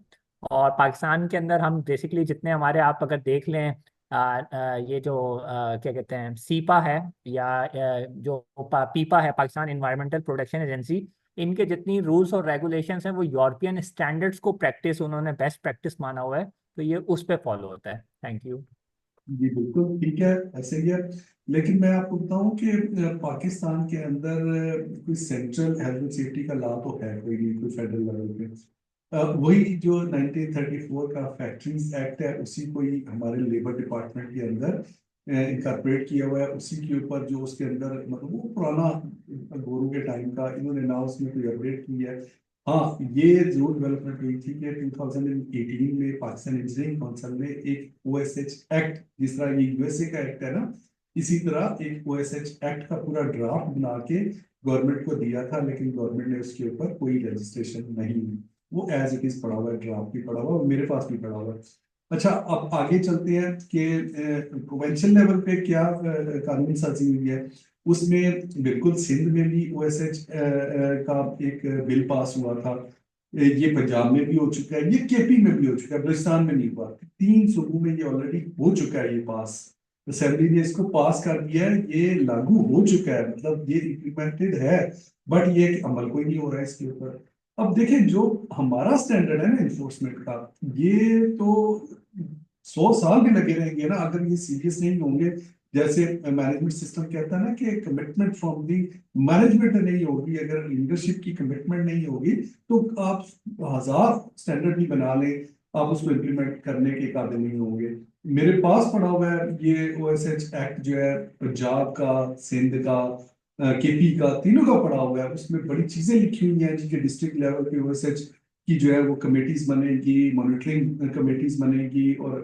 और पाकिस्तान के अंदर हम बेसिकली जितने हमारे, आप अगर देख लें ये जो क्या कहते हैं सीपा है, या जो पीपा है, पाकिस्तान इन्वायरमेंटल प्रोटेक्शन एजेंसी, इनके जितनी रूल्स और रेगुलेशंस हैं वो यूरोपियन स्टैंडर्ड्स को प्रैक्टिस, उन्होंने बेस्ट प्रैक्टिस माना हुआ है। तो ये उस पे फॉलो होता है। Thank you. जी बिल्कुल ठीक है, ऐसे ही है। लेकिन मैं आपको बताऊं कि पाकिस्तान के अंदर कोई सेंट्रल हेल्थ एंड सेफ्टी का लॉ तो है कोई नहीं, कोई फेडरल लेवल पे। वही जो 1934 का फैक्ट्रीज एक्ट है उसी को ही हमारे लेबर डिपार्टमेंट के अंदर इनकॉर्पोरेट किया हुआ है। उसी के ऊपर जो उसके अंदर मतलब वो पुराना गोरू के टाइम का, इन्होंने ना उसमें कोई अपडेट की है। हाँ, ये जरूर डेवलपमेंट हुई थी कि 2018 में पाकिस्तान इंजीनियरिंग काउंसिल ने एक ओएसएच एक्ट, जिस तरह ये यूएसए का एक्ट है ना, इसी तरह एक ओएसएच एक्ट का पूरा ड्राफ्ट बना के गवर्नमेंट को दिया था। लेकिन गवर्नमेंट ने उसके ऊपर कोई रजिस्ट्रेशन नहीं हुई, वो एज इट इज पड़ा हुआ है, ड्राफ्ट भी पड़ा हुआ है, मेरे पास भी पड़ा हुआ है। अच्छा, अब आगे चलते हैं कि प्रोविंशियल लेवल पे क्या कानून साजी हुई है। उसमें बिल्कुल सिंध में भी ओएसएच का एक बिल पास हुआ था। ये पंजाब में भी हो चुका है, ये केपी में भी हो चुका है, बलूचिस्तान में नहीं हुआ। 3 सूबों में ये ऑलरेडी हो चुका है, ये पास, असेंबली ने इसको पास कर दिया है, ये लागू हो चुका है, मतलब ये इम्प्लीमेंटेड है। बट ये कि अमल कोई नहीं हो रहा है इसके ऊपर। अब देखें, जो हमारा स्टैंडर्ड है ना इन्फोर्समेंट का, ये तो 100 साल भी लगे रहेंगे ना अगर ये सीरियस नहीं होंगे। जैसे मैनेजमेंट सिस्टम कहता है ना कि कमिटमेंट फ्रॉम दी मैनेजमेंट नहीं होगी, अगर लीडरशिप की कमिटमेंट नहीं होगी तो आप 1000 स्टैंडर्ड भी बना लें, आप उसको इम्प्लीमेंट करने के काबिल नहीं होंगे। मेरे पास पड़ा हुआ है ये ओएसएच एक्ट जो है, पंजाब का, सिंध का, केपी का, तीनों का पड़ा हुआ है। उसमें बड़ी चीजें लिखी हुई हैं जी, कि डिस्ट्रिक्ट लेवल पे ओएसएच की जो है वो कमेटीज बनेगी, मॉनिटरिंग कमेटीज बनेगी, और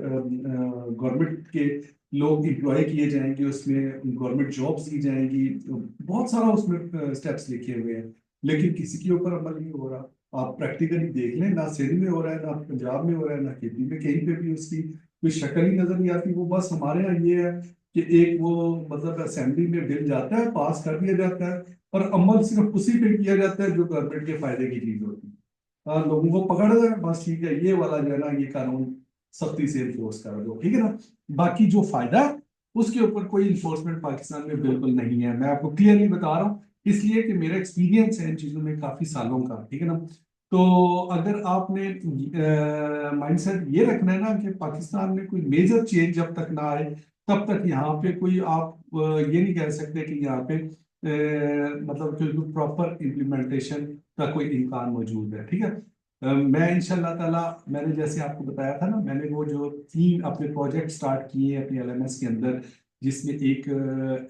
गवर्नमेंट के लोग एम्प्लॉय किए जाएंगे, उसमें गवर्नमेंट जॉब्स दी जाएंगी। तो बहुत सारा उसमें स्टेप्स लिखे हुए हैं, लेकिन किसी के ऊपर अमल नहीं हो रहा। आप प्रैक्टिकली देख लें, ना सिंध में हो रहा है, ना पंजाब में हो रहा है, ना केपी में, कहीं पे भी उसकी कोई शक्ल ही नजर नहीं आती। वो बस हमारे यहाँ ये है कि एक वो मतलब असेंबली में बिल जाता है, पास कर दिया जाता है, और अमल सिर्फ उसी पे किया जाता है जो गवर्नमेंट के फायदे की चीज होती है। लोगों को पकड़ दे बस, ठीक है, ये वाला जो है ना, ये कानून सख्ती से इन्फोर्स कर दो, ठीक है ना। बाकी जो फायदा है उसके ऊपर कोई इन्फोर्समेंट पाकिस्तान में बिल्कुल नहीं है। मैं आपको क्लियरली बता रहा हूँ, इसलिए कि मेरा एक्सपीरियंस है इन चीजों में काफी सालों का, ठीक है ना। तो अगर आपने माइंडसेट ये रखना है ना कि पाकिस्तान में कोई मेजर चेंज जब तक ना आए तब तक यहाँ पे कोई आप ये नहीं कह सकते कि यहाँ पे मतलब जो प्रॉपर इम्प्लीमेंटेशन का कोई इम्कान मौजूद है, ठीक है। मैं इंशाल्लाह ताला, मैंने जैसे आपको बताया था ना, मैंने वो जो 3 अपने प्रोजेक्ट स्टार्ट किए अपने एलएमएस के अंदर, जिसमें एक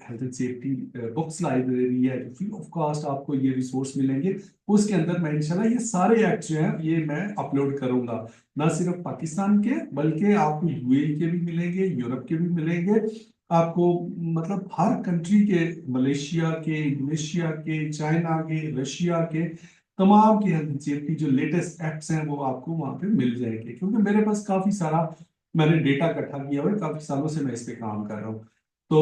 health and safety books library है जो फ्री ऑफ कॉस्ट आपको ये रिसोर्स मिलेंगे। उसके अंदर मैं इंशाल्लाह ये सारे एक्ट जो हैं ये मैं अपलोड करूंगा, ना सिर्फ पाकिस्तान के बल्कि आपको यूएई के भी मिलेंगे, यूरोप के भी मिलेंगे आपको, मतलब हर कंट्री के, मलेशिया के, इंडोनेशिया के, चाइना के, रशिया के, तमाम की हेल्थ सेफ्टी जो लेटेस्ट एक्ट्स हैं वो आपको वहां पे मिल जाएंगे। क्योंकि मेरे पास काफी सारा मैंने डेटा इकट्ठा किया हुआ है, काफी सालों से मैं इस पे काम कर रहा हूँ। तो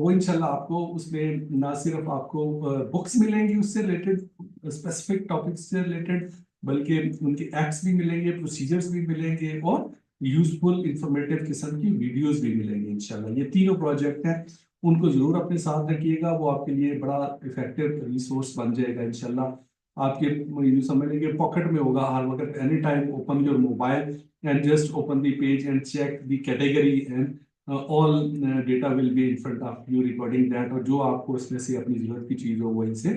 वो इंशाल्लाह आपको उसमें ना सिर्फ आपको बुक्स मिलेंगी उससे रिलेटेड, स्पेसिफिक टॉपिक्स से रिलेटेड, बल्कि उनके एक्ट्स भी मिलेंगे, प्रोसीजर्स भी मिलेंगे, और यूजफुल इंफॉर्मेटिव किस्म की वीडियोस भी मिलेंगे इंशाल्लाह। ये तीनों प्रोजेक्ट हैं, उनको जरूर अपने साथ रखिएगा, वो आपके लिए बड़ा इफेक्टिव रिसोर्स बन जाएगा इंशाल्लाह। आपके यूं समझ लीजिए पॉकेट में होगा हर वक्त, any time open your mobile and just open the page and check the category, and all data will be in front of you recording that, और जो आपको इसमें से अपनी जरूरत की चीज हो वहीं से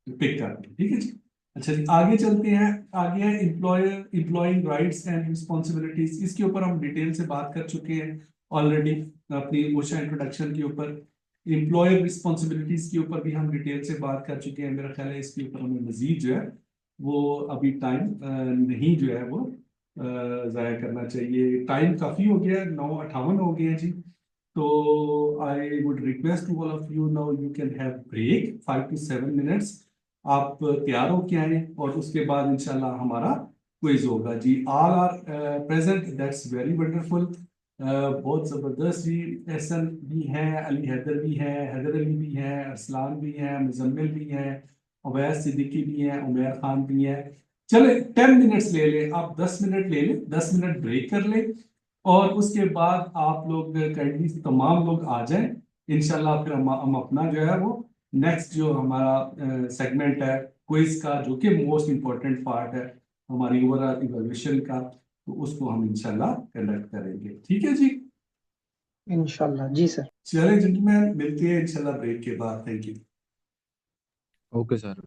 पिक करनी है, ठीक है जी। अच्छा जी, आगे चलते हैं। आगे है एम्प्लॉइंग राइट्स एंड रिस्पॉन्सिबिलिटीज। इसके ऊपर हम डिटेल से बात कर चुके हैं ऑलरेडी अपनी ओशा इंट्रोडक्शन के ऊपर। एम्प्लॉयर रिस्पॉन्सिबिलिटीज के ऊपर भी हम डिटेल से बात कर चुके हैं। मेरा ख्याल है इसके ऊपर हमें मजीद जो है वो अभी टाइम नहीं जो है वो जाया करना चाहिए। टाइम काफी हो गया, 9:58 हो गए हैं जी। तो I would request to all of you, now you can have break 5 to 7 minutes। आप तैयार होके आए और उसके बाद इंशाल्लाह हमारा क्विज होगा जी। All are present, that's very wonderful. बहुत जबरदस्त जी। एहसन भी हैं, अली हैदर भी हैं, हैदर अली भी हैं, अरसलान भी हैं, मुजम्मिल भी हैं, अवैस सिद्दीकी भी हैं, उमैर खान भी हैं। चले 10 मिनट्स ले लें, आप 10 मिनट ले लें, 10 मिनट ब्रेक कर लें और उसके बाद आप लोग काइंडली तमाम लोग आ जाएं इंशाल्लाह। फिर हम अपना जो है वो नेक्स्ट जो हमारा सेगमेंट है क्विज का, जो कि मोस्ट इम्पोर्टेंट पार्ट है हमारी ओवरऑल इवैल्यूएशन का, तो उसको हम इंशाल्लाह कंडक्ट करेंगे। ठीक है जी। इंशाल्लाह जी सर। चलें जेंटलमैन, मिलते हैं इंशाल्लाह ब्रेक के बाद। Thank you. Okay sir.